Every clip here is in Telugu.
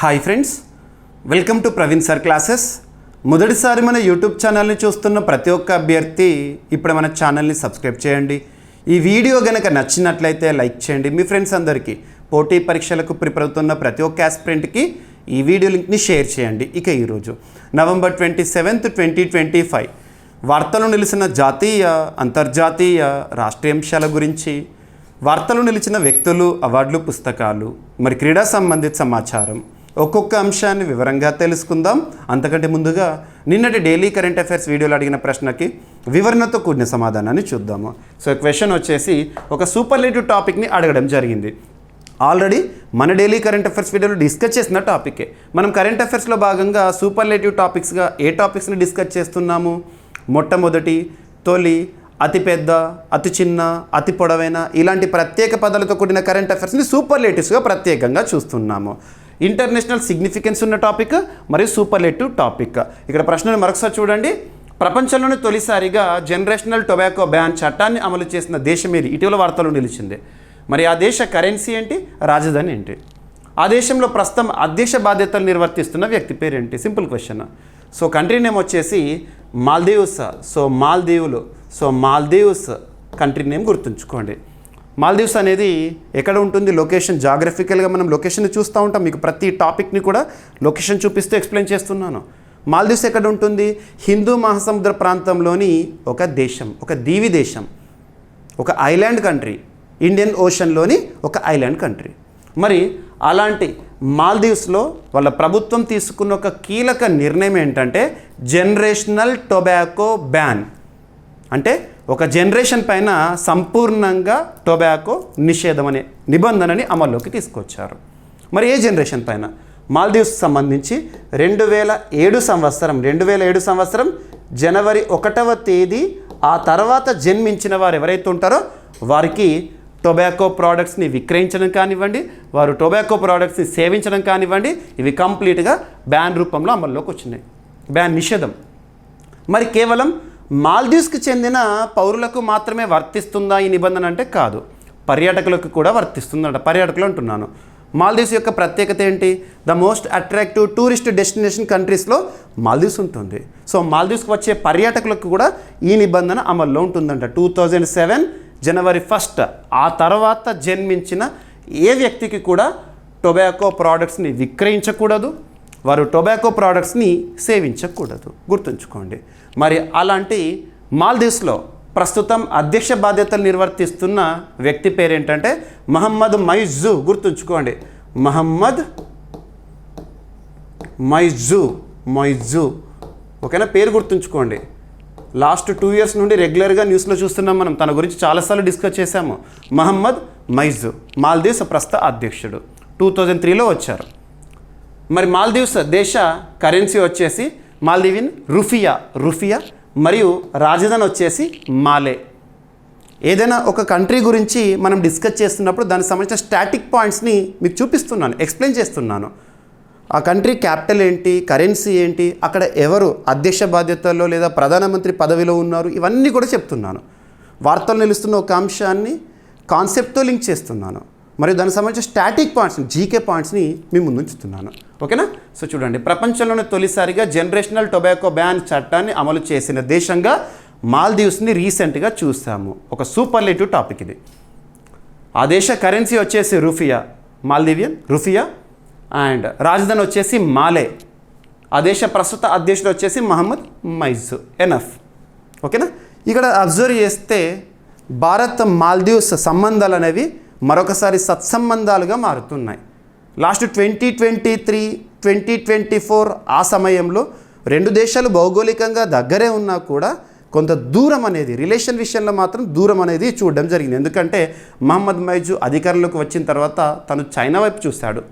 Hi friends, welcome to Praveen sir classes. మొదటిసారి మన యూట్యూబ్ ఛానల్ని చూస్తున్న ప్రతి ఒక్క అభ్యర్థి ఇప్పుడు మన ఛానల్ని సబ్స్క్రైబ్ చేయండి. ఈ వీడియో కనుక నచ్చినట్లయితే లైక్ చేయండి. మీ ఫ్రెండ్స్ అందరికీ పోటీ పరీక్షలకు ప్రిపేర్ అవుతున్న ప్రతి ఒక్క ఆస్పిరెంట్కి ఈ వీడియో లింక్ని షేర్ చేయండి. ఇక ఈరోజు November 27, 2025 వార్తలు నిలిచిన జాతీయ, అంతర్జాతీయ, రాష్ట్రీయ అంశాల గురించి, వార్తలు నిలిచిన వ్యక్తులు, అవార్డులు, పుస్తకాలు, మరి క్రీడా సంబంధిత సమాచారం, ఒక్కొక్క అంశాన్ని వివరంగా తెలుసుకుందాం. అంతకంటే ముందుగా నిన్నటి డైలీ కరెంట్ అఫైర్స్ వీడియోలో అడిగిన ప్రశ్నకి వివరణతో కూడిన సమాధానాన్ని చూద్దాము. సో క్వశ్చన్ వచ్చేసి ఒక సూపర్లేటివ్ టాపిక్ని అడగడం జరిగింది. ఆల్రెడీ మన డైలీ కరెంట్ అఫైర్స్ వీడియోలో డిస్కస్ చేసిన టాపికే. మనం కరెంట్ అఫైర్స్లో భాగంగా సూపర్లేటివ్ టాపిక్స్గా ఏ టాపిక్స్ని డిస్కస్ చేస్తున్నాము? మొట్టమొదటి, తొలి, అతిపెద్ద, అతి చిన్న, అతి పొడవైన, ఇలాంటి ప్రత్యేక పదాలతో కూడిన కరెంట్ అఫైర్స్ని సూపర్లేటివ్స్గా ప్రత్యేకంగా చూస్తున్నాము. ఇంటర్నేషనల్ సిగ్నిఫికెన్స్ ఉన్న టాపిక్ మరియు సూపర్లేటివ్ టాపిక్. ఇక్కడ ప్రశ్నను మరొకసారి చూడండి. ప్రపంచంలోనే తొలిసారిగా జనరేషనల్ టొబాకో బ్యాన్ చట్టాన్ని అమలు చేసిన దేశం ఏది? ఇటీవల వార్తలు నిలిచింది. మరి ఆ దేశ కరెన్సీ ఏంటి? రాజధాని ఏంటి? ఆ దేశంలో ప్రస్తుతం అధ్యక్ష బాధ్యతలు నిర్వర్తిస్తున్న వ్యక్తి పేరేంటి? Simple question. So country name వచ్చేసి మాల్దీవ్స్. మాల్దీవ్స్ కంట్రీ నేమ్ గుర్తుంచుకోండి. మాల్దీవ్స్ అనేది ఎక్కడ ఉంటుంది? లొకేషన్, జాగ్రఫికల్గా మనం లొకేషన్ చూస్తూ ఉంటాం. మీకు ప్రతి టాపిక్ని కూడా లొకేషన్ చూపిస్తూ ఎక్స్ప్లెయిన్ చేస్తున్నాను. మాల్దీవ్స్ ఎక్కడ ఉంటుంది? హిందూ మహాసముద్ర ప్రాంతంలోని ఒక దేశం, ఒక దీవి దేశం, ఒక ఐలాండ్ కంట్రీ, ఇండియన్ ఓషన్లోని ఒక ఐలాండ్ కంట్రీ. మరి అలాంటి మాల్దీవ్స్లో వాళ్ళ ప్రభుత్వం తీసుకున్న ఒక కీలక నిర్ణయం ఏంటంటే జనరేషనల్ టొబాకో బ్యాన్. అంటే ఒక జనరేషన్ పైన సంపూర్ణంగా టొబాకో నిషేధం అనే నిబంధనని అమల్లోకి తీసుకొచ్చారు. మరి ఏ జనరేషన్ పైన? మాల్దీవ్స్ సంబంధించి 2007 సంవత్సరం జనవరి 1వ తేదీ ఆ తర్వాత జన్మించిన వారు ఎవరైతే ఉంటారో వారికి టొబాకో ప్రోడక్ట్స్ని విక్రయించడం కానివ్వండి, వారు టొబాకో ప్రోడక్ట్స్ని సేవించడం కానివ్వండి, ఇవి కంప్లీట్గా బ్యాన్ రూపంలో అమల్లోకి వచ్చినాయి. బ్యాన్, నిషేధం. మరి కేవలం మాల్దీవ్స్కి చెందిన పౌరులకు మాత్రమే వర్తిస్తుందా ఈ నిబంధన అంటే కాదు, పర్యాటకులకు కూడా వర్తిస్తుందంట. పర్యాటకులు అంటున్నాను. మాల్దీవ్స్ యొక్క ప్రత్యేకత ఏంటి? The most attractive tourist destination కంట్రీస్లో మాల్దీవ్స్ ఉంటుంది. సో మాల్దీవ్స్కి వచ్చే పర్యాటకులకు కూడా ఈ నిబంధన అమల్లో ఉంటుందంట. 2007 జనవరి 1 ఆ తర్వాత జన్మించిన ఏ వ్యక్తికి కూడా టొబాకో ప్రోడక్ట్స్ని విక్రయించకూడదు, వారు టొబాకో ప్రోడక్ట్స్ని సేవించకూడదు. గుర్తుంచుకోండి. మరి అలాంటి మాల్దీవ్స్లో ప్రస్తుతం అధ్యక్ష బాధ్యతలు నిర్వర్తిస్తున్న వ్యక్తి పేరేంటంటే మహమ్మద్ మైజు. గుర్తుంచుకోండి, మహమ్మద్ మైజు. ఓకేనా? పేరు గుర్తుంచుకోండి. లాస్ట్ 2 years నుండి రెగ్యులర్గా న్యూస్లో చూస్తున్నాం మనం. తన గురించి చాలాసార్లు డిస్కస్ చేశాము. మహమ్మద్ మైజు మాల్దీవ్స్ ప్రస్తుత అధ్యక్షుడు. 2003లో వచ్చారు. మరి మాల్దీవ్స్ దేశ కరెన్సీ వచ్చేసి మాల్దీవియన్ రూఫియా మరియు రాజధాని వచ్చేసి మాలే. ఏదైనా ఒక కంట్రీ గురించి మనం డిస్కస్ చేస్తున్నప్పుడు దానికి సంబంధించిన స్టాటిక్ పాయింట్స్ని మీకు చూపిస్తున్నాను, ఎక్స్ప్లెయిన్ చేస్తున్నాను. ఆ కంట్రీ క్యాపిటల్ ఏంటి, కరెన్సీ ఏంటి, అక్కడ ఎవరు అధ్యక్ష బాధ్యతల్లో లేదా ప్రధానమంత్రి పదవిలో ఉన్నారు, ఇవన్నీ కూడా చెప్తున్నాను. వార్తలు నిలుస్తున్న ఒక అంశాన్ని కాన్సెప్ట్తో లింక్ చేస్తున్నాను. మరియు దానికి సంబంధించిన స్టాటిక్ పాయింట్స్ని, జీకే పాయింట్స్ని మీ ముందు ఉంచుతున్నాను. ఓకేనా? సో చూడండి, ప్రపంచంలోనే తొలిసారిగా జనరేషనల్ టొబాకో బ్యాన్ చట్టాన్ని అమలు చేసిన దేశంగా మాల్దీవ్స్ని రీసెంట్గా చూసాము. ఒక సూపర్లేటివ్ టాపిక్ ఇది. ఆ దేశ కరెన్సీ వచ్చేసి మాల్దీవియన్ రూఫియా అండ్ రాజధాని వచ్చేసి మాలే. ఆ దేశ ప్రస్తుత అధ్యక్షుడు వచ్చేసి మహమ్మద్ మైజు. ఎనఫ్. ఓకేనా? ఇక్కడ అబ్జర్వ్ చేస్తే భారత్ మాల్దీవ్స్ సంబంధాలు అనేవి మరొకసారి సత్సంబంధాలుగా మారుతున్నాయి. లాస్ట్ 2023, 2024 ఆ సమయంలో రెండు దేశాలు భౌగోళికంగా దగ్గరే ఉన్నా కూడా కొంత దూరం అనేది, రిలేషన్ విషయంలో మాత్రం దూరం అనేది చూడడం జరిగింది. ఎందుకంటే మహమ్మద్ మైజు అధికారంలోకి వచ్చిన తర్వాత తను చైనా వైపు చూశాడు.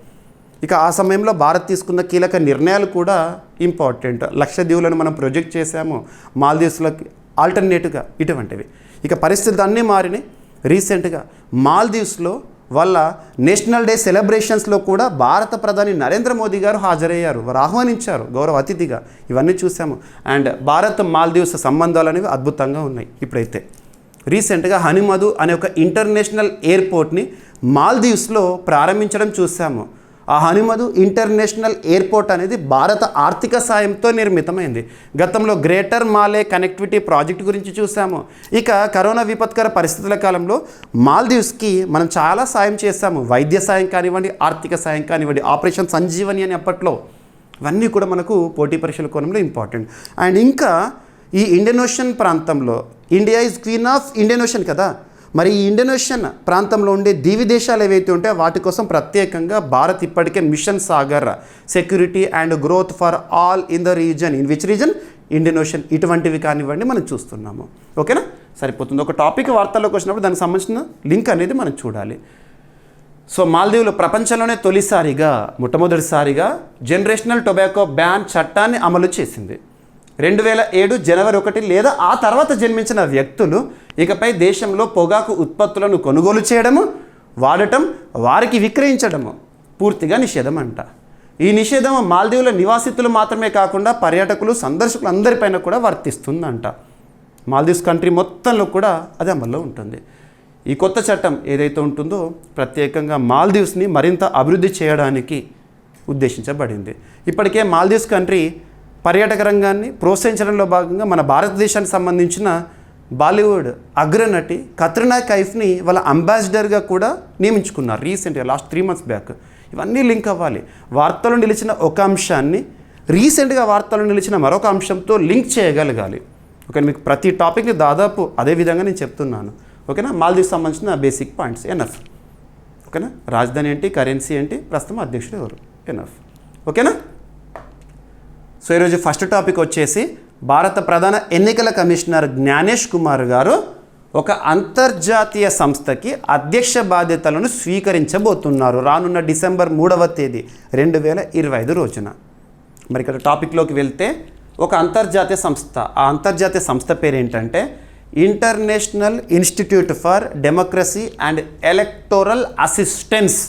ఇక ఆ సమయంలో భారత్ తీసుకున్న కీలక నిర్ణయాలు కూడా ఇంపార్టెంట్. లక్షద్వీపులను మనం ప్రొజెక్ట్ చేశాము, మాల్దీవ్స్లోకి ఆల్టర్నేటివ్గా, ఇటువంటివి. ఇక పరిస్థితులు అన్నీ మారినాయి. రీసెంట్గా మాల్దీవ్స్లో వాళ్ళ నేషనల్ డే సెలబ్రేషన్స్లో కూడా భారత ప్రధాని నరేంద్ర మోదీ గారు హాజరయ్యారు, వారు ఆహ్వానించారు గౌరవ అతిథిగా. ఇవన్నీ చూసాము. అండ్ భారత్ మాల్దీవ్స్ సంబంధాలు అనేవి అద్భుతంగా ఉన్నాయి. ఇప్పుడైతే రీసెంట్గా హనుమదు అనే ఒక ఇంటర్నేషనల్ ఎయిర్పోర్ట్ని మాల్దీవ్స్లో ప్రారంభించడం చూసాము. ఆ హనుమదు ఇంటర్నేషనల్ ఎయిర్పోర్ట్ అనేది భారత ఆర్థిక సాయంతో నిర్మితమైంది. గతంలో గ్రేటర్ మాలే కనెక్టివిటీ ప్రాజెక్ట్ గురించి చూసాము. ఇక కరోనా విపత్కర పరిస్థితుల కాలంలో మాల్దీవ్స్కి మనం చాలా సాయం చేశాము. వైద్య సాయం కానివ్వండి, ఆర్థిక సాయం కానివ్వండి, ఆపరేషన్ సంజీవని అని అప్పట్లో, ఇవన్నీ కూడా మనకు పోటీ పరీక్షల కోణంలో ఇంపార్టెంట్. అండ్ ఇంకా ఈ ఇండియన్ ఓషన్ ప్రాంతంలో, India is queen of Indian ocean కదా, మరి ఈ ఇండియన్ ఓషన్ ప్రాంతంలో ఉండే దీవి దేశాలు ఏవైతే ఉంటాయో వాటి కోసం ప్రత్యేకంగా భారత్ ఇప్పటికే mission Sagar security and growth for all in the region. In which region? Indian Ocean. ఇటువంటివి కానివ్వండి మనం చూస్తున్నాము. ఓకేనా, సరిపోతుంది. ఒక టాపిక్ వార్తల్లోకి వచ్చినప్పుడు దానికి సంబంధించిన లింక్ అనేది మనం చూడాలి. సో మాల్దీవులు ప్రపంచంలోనే మొట్టమొదటిసారిగా జనరేషనల్ టొబాకో బ్యాన్ చట్టాన్ని అమలు చేసింది. 2007 జనవరి 1 లేదా ఆ తర్వాత జన్మించిన వ్యక్తులు ఇకపై దేశంలో పొగాకు ఉత్పత్తులను కొనుగోలు చేయడము, వాడటం, వారికి విక్రయించడము పూర్తిగా నిషేధం అంట. ఈ నిషేధం మాల్దీవుల నివాసితులు మాత్రమే కాకుండా పర్యాటకులు, సందర్శకులు అందరిపైన కూడా వర్తిస్తుందంట. మాల్దీవ్స్ కంట్రీ మొత్తంలో కూడా అది అమల్లో ఉంటుంది. ఈ కొత్త చట్టం ఏదైతే ఉంటుందో ప్రత్యేకంగా మాల్దీవ్స్ని మరింత అభివృద్ధి చేయడానికి ఉద్దేశించబడింది. ఇప్పటికే మాల్దీవ్స్ కంట్రీ పర్యాటక రంగాన్ని ప్రోత్సహించడంలో భాగంగా మన భారతదేశానికి సంబంధించిన బాలీవుడ్ అగ్రనటి కత్రినా కైఫ్ని వాళ్ళ అంబాసిడర్గా కూడా నియమించుకున్నారు రీసెంట్గా, లాస్ట్ 3 months బ్యాక్. ఇవన్నీ లింక్ అవ్వాలి. వార్తలు నిలిచిన ఒక అంశాన్ని రీసెంట్గా వార్తలు నిలిచిన మరొక అంశంతో లింక్ చేయగలగాలి. ఓకే, మీకు ప్రతి టాపిక్ని దాదాపు అదే విధంగా నేను చెప్తున్నాను. ఓకేనా, మాల్దీవ్స్ సంబంధించిన బేసిక్ పాయింట్స్ ఎనఫ్. ఓకేనా, రాజధాని ఏంటి, కరెన్సీ ఏంటి, ప్రస్తుతం అధ్యక్షుడు ఎవరు, ఎనఫ్. ఓకేనా. సో ఈరోజు ఫస్ట్ టాపిక్ వచ్చేసి భారత ప్రధాన ఎన్నికల కమిషనర్ జ్ఞానేష్ కుమార్ గారు ఒక అంతర్జాతీయ సంస్థకి అధ్యక్ష బాధ్యతలను స్వీకరించబోతున్నారు రానున్న డిసెంబర్ 3వ తేదీ 2025 రోజున. మరి ఇక్కడ టాపిక్లోకి వెళ్తే ఒక అంతర్జాతీయ సంస్థ, ఆ అంతర్జాతీయ సంస్థ పేరు ఏంటంటే international Institute for Democracy and Electoral assistance.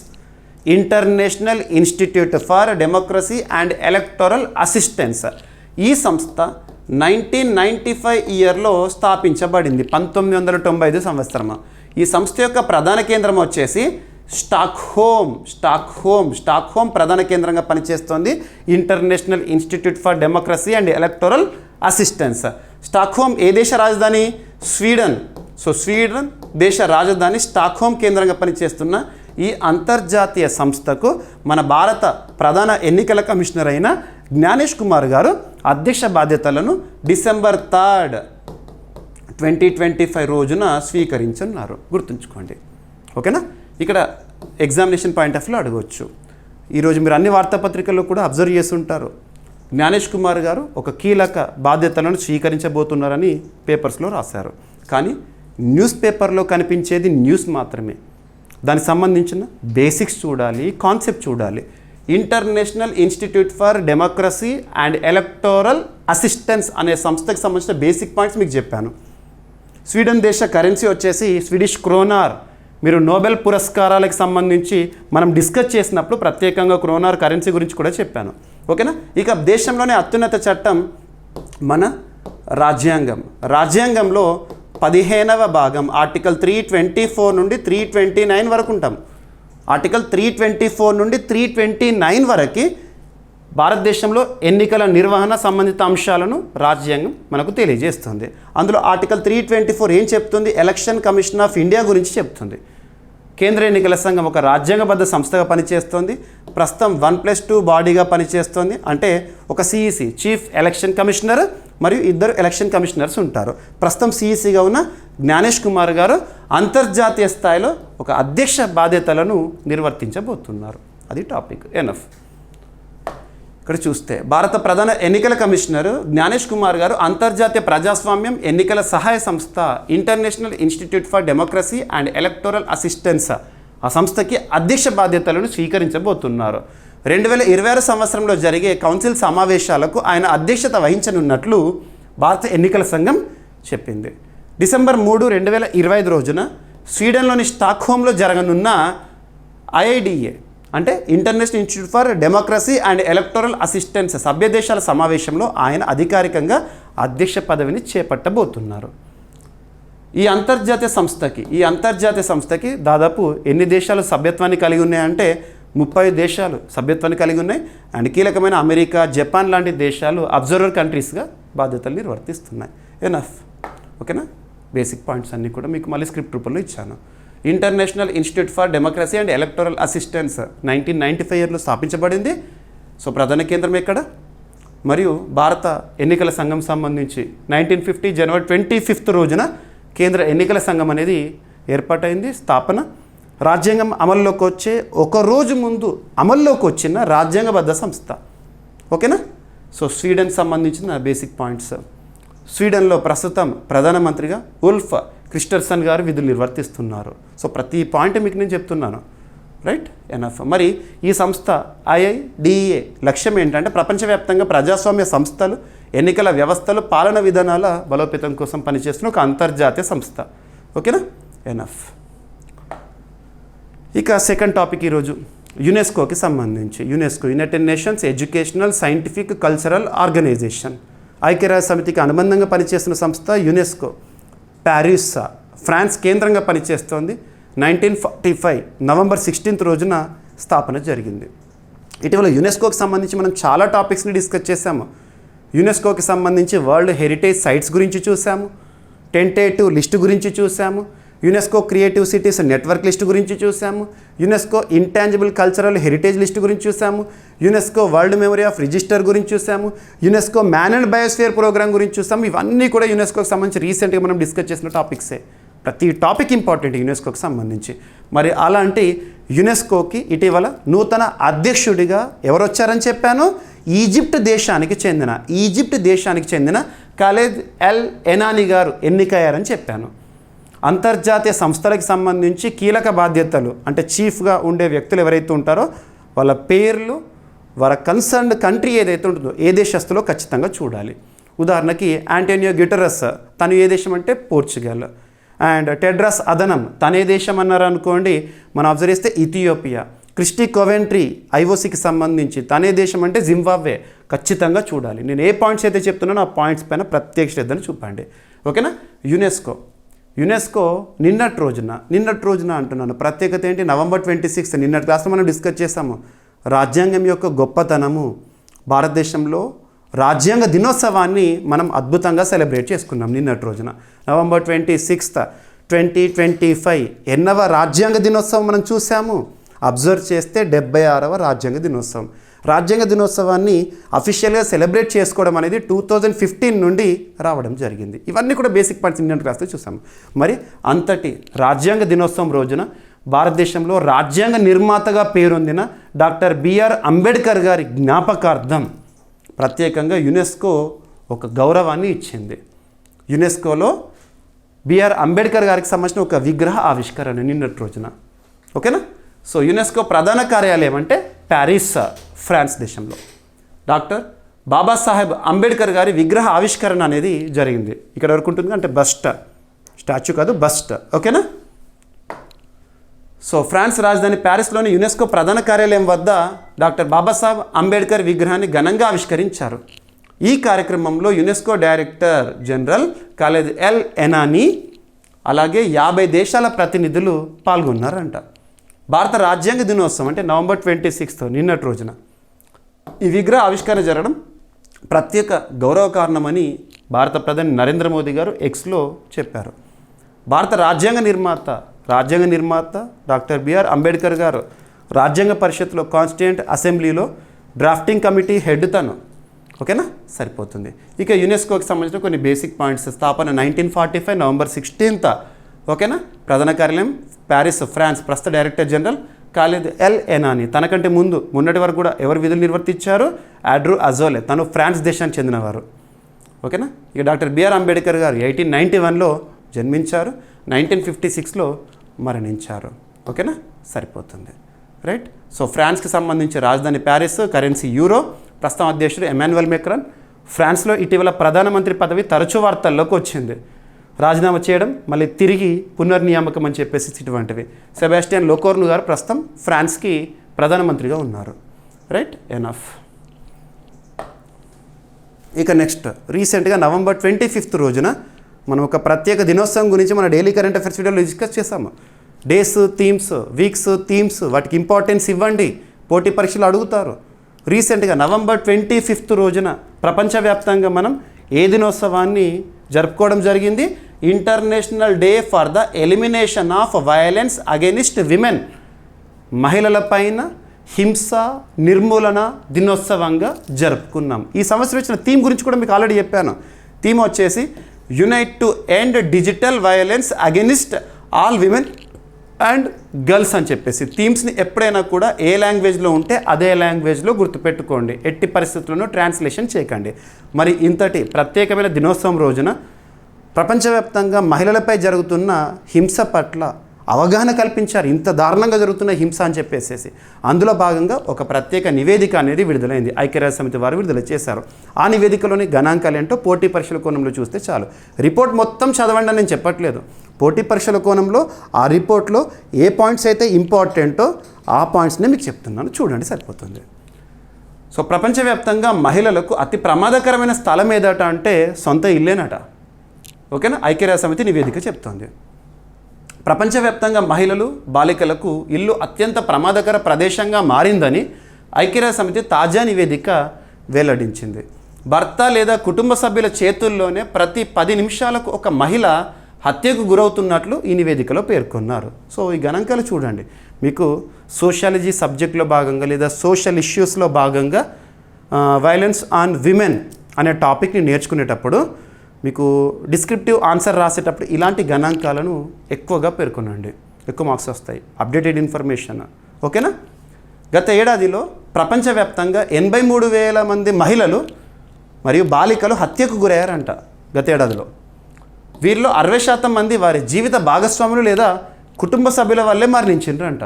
International Institute for Democracy and Electoral assistance. ఈ సంస్థ 1995 ఇయర్లో స్థాపించబడింది, 1995 సంవత్సరం. ఈ సంస్థ యొక్క ప్రధాన కేంద్రం వచ్చేసి స్టాక్హోమ్ ప్రధాన కేంద్రంగా పనిచేస్తోంది International Institute for Democracy and Electoral Assistance. Stockholm ఏ దేశ రాజధాని? స్వీడన్. సో స్వీడన్ దేశ రాజధాని స్టాక్హోమ్ కేంద్రంగా పనిచేస్తున్న ఈ అంతర్జాతీయ సంస్థకు మన భారత ప్రధాన ఎన్నికల కమిషనర్ అయిన జ్ఞానేష్ కుమార్ గారు అధ్యక్ష బాధ్యతలను డిసెంబర్ 3, 2025 రోజున స్వీకరించున్నారు. గుర్తుంచుకోండి. ఓకేనా. ఇక్కడ ఎగ్జామినేషన్ పాయింట్ ఆఫ్ వ్యూలో అడగవచ్చు. ఈరోజు మీరు అన్ని వార్తాపత్రికల్లో కూడా అబ్జర్వ్ చేసి ఉంటారు, జ్ఞానేష్ కుమార్ గారు ఒక కీలక బాధ్యతలను స్వీకరించబోతున్నారని పేపర్స్లో రాశారు. కానీ న్యూస్ పేపర్లో కనిపించేది న్యూస్ మాత్రమే. దానికి సంబంధించిన బేసిక్స్ చూడాలి, కాన్సెప్ట్ చూడాలి. International Institute for Democracy and Electoral assistance అనే సంస్థకి సంబంధించిన బేసిక్ పాయింట్స్ మీకు చెప్పాను. స్వీడన్ దేశ కరెన్సీ వచ్చేసి స్వీడిష్ క్రోనార్. మీరు నోబెల్ పురస్కారాలకు సంబంధించి మనం డిస్కస్ చేసినప్పుడు ప్రత్యేకంగా క్రోనార్ కరెన్సీ గురించి కూడా చెప్పాను. ఓకేనా. ఇక దేశంలోనే అత్యున్నత చట్టం మన రాజ్యాంగంలో 15వ భాగం ఆర్టికల్ 324 నుండి 329 వరకు ఉంటాం. ఆర్టికల్ 324 నుండి 329 వరకు భారతదేశంలో ఎన్నికల నిర్వహణ సంబంధిత అంశాలను రాజ్యాంగం మనకు తెలియజేస్తుంది. అందులో ఆర్టికల్ 324 ఏం చెప్తుంది? ఎలక్షన్ కమిషన్ ఆఫ్ ఇండియా గురించి చెప్తుంది. కేంద్ర ఎన్నికల సంఘం ఒక రాజ్యాంగబద్ధ సంస్థగా పనిచేస్తుంది. ప్రస్తుతం 1+2 బాడీగా పనిచేస్తుంది. అంటే ఒక సిఈసి, చీఫ్ ఎలక్షన్ కమిషనర్, మరియు 2 ఎలక్షన్ కమిషనర్స్ ఉంటారు. ప్రస్తుతం సిఈసిగా ఉన్న జ్ఞానేష్ కుమార్ గారు అంతర్జాతీయ స్థాయిలో ఒక అధ్యక్ష బాధ్యతలను నిర్వర్తించబోతున్నారు. అది టాపిక్ ఎనఫ్. ఇక్కడ చూస్తే భారత ప్రధాన ఎన్నికల కమిషనర్ జ్ఞానేష్ కుమార్ గారు అంతర్జాతీయ ప్రజాస్వామ్యం ఎన్నికల సహాయ సంస్థ international Institute for Democracy and Electoral assistance ఆ సంస్థకి అధ్యక్ష బాధ్యతలను స్వీకరించబోతున్నారు. 2026 సంవత్సరంలో జరిగే కౌన్సిల్ సమావేశాలకు ఆయన అధ్యక్షత వహించనున్నట్లు భారత ఎన్నికల సంఘం చెప్పింది. డిసెంబర్ 3, 2025 రోజున స్వీడన్లోని స్టాక్హోమ్లో జరగనున్న IIDA అంటే international Institute for Democracy and Electoral assistance సభ్య దేశాల సమావేశంలో ఆయన అధికారికంగా అధ్యక్ష పదవిని చేపట్టబోతున్నారు. ఈ అంతర్జాతీయ సంస్థకి దాదాపు ఎన్ని దేశాలు సభ్యత్వాన్ని కలిగి ఉన్నాయంటే 30 దేశాలు సభ్యత్వాన్ని కలిగి ఉన్నాయి. అండ్ కీలకమైన అమెరికా, జపాన్ లాంటి దేశాలు అబ్జర్వర్ కంట్రీస్గా బాధ్యతలు నిర్వర్తిస్తున్నాయి. ఎనఫ్. ఓకేనా? బేసిక్ పాయింట్స్ అన్నీ కూడా మీకు మళ్ళీ స్క్రిప్ట్ రూపంలో ఇచ్చాను. International Institute for Democracy and Electoral assistance 1995 ఇయర్లో స్థాపించబడింది. సో ప్రధాన కేంద్రం ఎక్కడ? మరియు భారత ఎన్నికల సంఘం సంబంధించి 1950 జనవరి 25 రోజున కేంద్ర ఎన్నికల సంఘం అనేది ఏర్పాటైంది. స్థాపన రాజ్యాంగం అమల్లోకి వచ్చే ఒక రోజు ముందు అమల్లోకి వచ్చిన రాజ్యాంగబద్ధ సంస్థ. ఓకేనా? సో స్వీడన్ సంబంధించిన బేసిక్ పాయింట్స్. స్వీడన్లో ప్రస్తుతం ప్రధానమంత్రిగా ఉల్ఫ్ క్రిస్టర్సన్ గారు విధులు నిర్వర్తిస్తున్నారు. సో ప్రతి పాయింట్ మీకు నేను చెప్తున్నాను. రైట్? ఎనఫ్. మరి ఈ సంస్థ IIDEA లక్ష్యం ఏంటంటే ప్రపంచవ్యాప్తంగా ప్రజాస్వామ్య సంస్థలు, ఎన్నికల వ్యవస్థలు, పాలన విధానాల బలోపేతం కోసం పనిచేస్తున్న ఒక అంతర్జాతీయ సంస్థ. ఓకేనా? ఎనఫ్. ఇక సెకండ్ టాపిక్ ఈరోజు యునెస్కోకి సంబంధించి. UNESCO United Nations Educational, Scientific, Cultural Organisation. ఐక్యరాజ్య సమితికి అనుబంధంగా పనిచేస్తున్న సంస్థ యునెస్కో. ప్యారిస్, ఫ్రాన్స్ కేంద్రంగా పనిచేస్తోంది. 1945 నవంబర్ 16 రోజున స్థాపన జరిగింది. ఇటీవల యునెస్కోకి సంబంధించి మనం చాలా టాపిక్స్ని డిస్కస్ చేశాము. యునెస్కోకి సంబంధించి వరల్డ్ హెరిటేజ్ సైట్స్ గురించి చూసాము, టెంటేటివ్ లిస్ట్ గురించి చూసాము, UNESCO creative cities network list గురించి చూసాము, UNESCO intangible cultural heritage list గురించి చూసాము, UNESCO world memory of register గురించి చూసాము, UNESCO man and biosphere programme గురించి చూసాము. ఇవన్నీ కూడా యునెస్కోకి సంబంధించి రీసెంట్గా మనం డిస్కస్ చేసిన టాపిక్సే. ప్రతి టాపిక్ ఇంపార్టెంట్ యునెస్కోకి సంబంధించి. మరి అలాంటి యునెస్కోకి ఇటీవల నూతన అధ్యక్షుడిగా ఎవరు వచ్చారని చెప్పాను? ఈజిప్ట్ దేశానికి చెందిన ఖాలిద్ ఎల్ ఎనానీ గారు ఎన్నికయ్యారని చెప్పాను. అంతర్జాతీయ సంస్థలకు సంబంధించి కీలక బాధ్యతలు అంటే చీఫ్గా ఉండే వ్యక్తులు ఎవరైతే ఉంటారో వాళ్ళ పేర్లు, వాళ్ళ కన్సర్న్డ్ కంట్రీ ఏదైతే ఉంటుందో ఏ దేశస్తులో ఖచ్చితంగా చూడాలి. ఉదాహరణకి ఆంటోనియో గ్యుటెరస్, తను ఏ దేశం అంటే పోర్చుగల్. అండ్ టెడ్రస్ అదనం, తనే దేశం అన్నారు అనుకోండి, మనం అబ్జర్వ్ చేస్తే ఇథియోపియా. క్రిస్టీ కోవెంట్రీ IOCకి సంబంధించి తనే దేశం అంటే జింబాబ్వే. ఖచ్చితంగా చూడాలి. నేను ఏ పాయింట్స్ అయితే చెప్తున్నానో ఆ పాయింట్స్ పైన ప్రత్యేక శ్రద్ధను చూపండి. ఓకేనా? యునెస్కో నిన్నటి రోజున అంటున్నాను. ప్రత్యేకత ఏంటి? నవంబర్ 26 నిన్నటి క్లాస్లో మనం డిస్కస్ చేసాము. రాజ్యాంగం యొక్క గొప్పతనము. భారతదేశంలో రాజ్యాంగ దినోత్సవాన్ని మనం అద్భుతంగా సెలబ్రేట్ చేసుకున్నాం నిన్నటి రోజున. నవంబర్ 26, 2025 ఎన్నవ రాజ్యాంగ దినోత్సవం మనం చూసాము. అబ్జర్వ్ చేస్తే 76వ రాజ్యాంగ దినోత్సవం. రాజ్యాంగ దినోత్సవాన్ని అఫీషియల్గా సెలబ్రేట్ చేసుకోవడం అనేది 2015 నుండి రావడం జరిగింది. ఇవన్నీ కూడా బేసిక్ పాయింట్స్ ఇండియన్ క్లాస్లో చూసాము. మరి అంతటి రాజ్యాంగ దినోత్సవం రోజున భారతదేశంలో రాజ్యాంగ నిర్మాతగా పేరొందిన డాక్టర్ బిఆర్ అంబేద్కర్ గారి జ్ఞాపకార్థం ప్రత్యేకంగా యునెస్కో ఒక గౌరవాన్ని ఇచ్చింది. యునెస్కోలో బిఆర్ అంబేద్కర్ గారికి సంబంధించిన ఒక విగ్రహ ఆవిష్కరణ నిన్నటి రోజున. ఓకేనా? సో యునెస్కో ప్రధాన కార్యాలయం అంటే ప్యారిస్, ఫ్రాన్స్ దేశంలో. డాక్టర్ బాబాసాహెబ్ అంబేద్కర్ గారి విగ్రహ ఆవిష్కరణ అనేది జరిగింది. ఇక్కడ వరకు ఉంటుంది అంటే బస్ట్, స్టాచ్యూ కాదు, బస్ట్. ఓకేనా? సో ఫ్రాన్స్ రాజధాని ప్యారిస్లోని యునెస్కో ప్రధాన కార్యాలయం వద్ద డాక్టర్ బాబాసాహెబ్ అంబేద్కర్ విగ్రహాన్ని ఘనంగా ఆవిష్కరించారు. ఈ కార్యక్రమంలో UNESCO director general Khalid El Enany అలాగే 50 దేశాల ప్రతినిధులు పాల్గొన్నారంట. భారత రాజ్యాంగ దినోత్సవం అంటే నవంబర్ 26 నిన్నటి రోజున ఈ విగ్రహ ఆవిష్కరణ జరగడం ప్రత్యేక గౌరవ కారణమని భారత ప్రధాని నరేంద్ర మోదీ గారు ఎక్స్లో చెప్పారు. భారత రాజ్యాంగ నిర్మాత డాక్టర్ బిఆర్ అంబేద్కర్ గారు రాజ్యాంగ పరిషత్లో కాన్స్టిట్యూయెంట్ అసెంబ్లీలో డ్రాఫ్టింగ్ కమిటీ హెడ్ తను. ఓకేనా? సరిపోతుంది. ఇక యునెస్కోకి సంబంధించిన కొన్ని బేసిక్ పాయింట్స్. స్థాపన 1945 నవంబర్ 16. ఓకేనా? ప్రధాన కార్యాలయం ప్యారిస్, ఫ్రాన్స్. ప్రస్తుత డైరెక్టర్ జనరల్ ఖాలిద్ ఎల్ ఎనానీ. తనకంటే మొన్నటి వరకు కూడా ఎవరు విధులు నిర్వర్తించారు? ఆండ్రూ అజోలే. తను ఫ్రాన్స్ దేశానికి చెందినవారు. ఓకేనా? ఇక డాక్టర్ బిఆర్ అంబేద్కర్ గారు 1891లో జన్మించారు, 1956లో మరణించారు. ఓకేనా? సరిపోతుంది. రైట్? సో ఫ్రాన్స్కి సంబంధించి రాజధాని ప్యారిస్, కరెన్సీ యూరో. ప్రస్తుతం అధ్యక్షుడు ఎమాన్యుయల్ మెక్రాన్. ఫ్రాన్స్లో ఇటీవల ప్రధానమంత్రి పదవి తరచూ వార్తల్లోకి వచ్చింది. రాజీనామా చేయడం, మళ్ళీ తిరిగి పునర్నియామకం అని చెప్పేసి ఇటువంటివి. సెబాస్టియన్ లోకోర్ను గారు ప్రస్తుతం ఫ్రాన్స్కి ప్రధానమంత్రిగా ఉన్నారు. రైట్? ఎనఫ్. ఇక నెక్స్ట్ రీసెంట్గా నవంబర్ 25 రోజున మనం ఒక ప్రత్యేక దినోత్సవం గురించి మన డైలీ కరెంట్ అఫైర్స్ వీడియోలో డిస్కస్ చేసాము. డేస్ థీమ్స్, వీక్స్ థీమ్స్, వాటికి ఇంపార్టెన్స్ ఇవ్వండి. పోటీ పరీక్షలు అడుగుతారు. రీసెంట్గా November 25 రోజున ప్రపంచవ్యాప్తంగా మనం ఏ దినోత్సవాన్ని జరుపుకోవడం జరిగింది? International day for the elimination of violence against women. మహిళల పైన హింస నిర్మూలన దినోత్సవంగా జరుపుకున్నాం. ఈ సంవత్సరం ఇచ్చిన థీమ్ గురించి కూడా మీకు ఆల్రెడీ చెప్పాను. థీమ్ వచ్చేసి unite to end digital violence against all women and girls అని చెప్పేసి థీమ్స్ని ఎప్పుడైనా కూడా ఏ లాంగ్వేజ్లో ఉంటే అదే లాంగ్వేజ్లో గుర్తుపెట్టుకోండి. ఎట్టి పరిస్థితుల్లోనూ ట్రాన్స్లేషన్ చేయకండి. మరి ఇంతటి ప్రత్యేకమైన దినోత్సవం రోజున ప్రపంచవ్యాప్తంగా మహిళలపై జరుగుతున్న హింస పట్ల అవగాహన కల్పించారు. ఇంత దారుణంగా జరుగుతున్న హింస అని చెప్పేసి అందులో భాగంగా ఒక ప్రత్యేక నివేదిక అనేది విడుదలైంది. ఐక్యరాజ్య సమితి వారు విడుదల చేశారు. ఆ నివేదికలోని గణాంకాలు ఏంటో పోటీ పరీక్షల కోణంలో చూస్తే చాలు. రిపోర్ట్ మొత్తం చదవండి అని నేను చెప్పట్లేదు. పోటీ పరీక్షల కోణంలో ఆ రిపోర్ట్లో ఏ పాయింట్స్ అయితే ఇంపార్టెంటో ఆ పాయింట్స్ని మీకు చెప్తున్నాను, చూడండి సరిపోతుంది. సో ప్రపంచవ్యాప్తంగా మహిళలకు అతి ప్రమాదకరమైన స్థలం ఏదట అంటే సొంత ఇల్లేనట. ఓకేనా? ఐక్యరాజ్య సమితి నివేదిక చెప్తోంది. ప్రపంచవ్యాప్తంగా మహిళలు బాలికలకు ఇల్లు అత్యంత ప్రమాదకర ప్రదేశంగా మారిందని ఐక్యరాజ్య సమితి తాజా నివేదిక వెల్లడించింది. భర్త లేదా కుటుంబ సభ్యుల చేతుల్లోనే ప్రతి 10 నిమిషాలకు ఒక మహిళ హత్యకు గురవుతున్నట్లు ఈ నివేదికలో పేర్కొన్నారు. సో ఈ గణాంకాలు చూడండి. మీకు సోషాలజీ సబ్జెక్ట్లో భాగంగా లేదా సోషల్ ఇష్యూస్లో భాగంగా వైలెన్స్ ఆన్ విమెన్ అనే టాపిక్ని నేర్చుకునేటప్పుడు మీకు డిస్క్రిప్టివ్ ఆన్సర్ రాసేటప్పుడు ఇలాంటి గణాంకాలను ఎక్కువగా పేర్కొనండి. ఎక్కువ మార్క్స్ వస్తాయి. Updated information. ఓకేనా? గత ఏడాదిలో ప్రపంచవ్యాప్తంగా 83,000 మంది మహిళలు మరియు బాలికలు హత్యకు గురయ్యారంట. గత ఏడాదిలో వీరిలో 60% మంది వారి జీవిత భాగస్వాములు లేదా కుటుంబ సభ్యుల వల్లే మరణించిండ్రంట.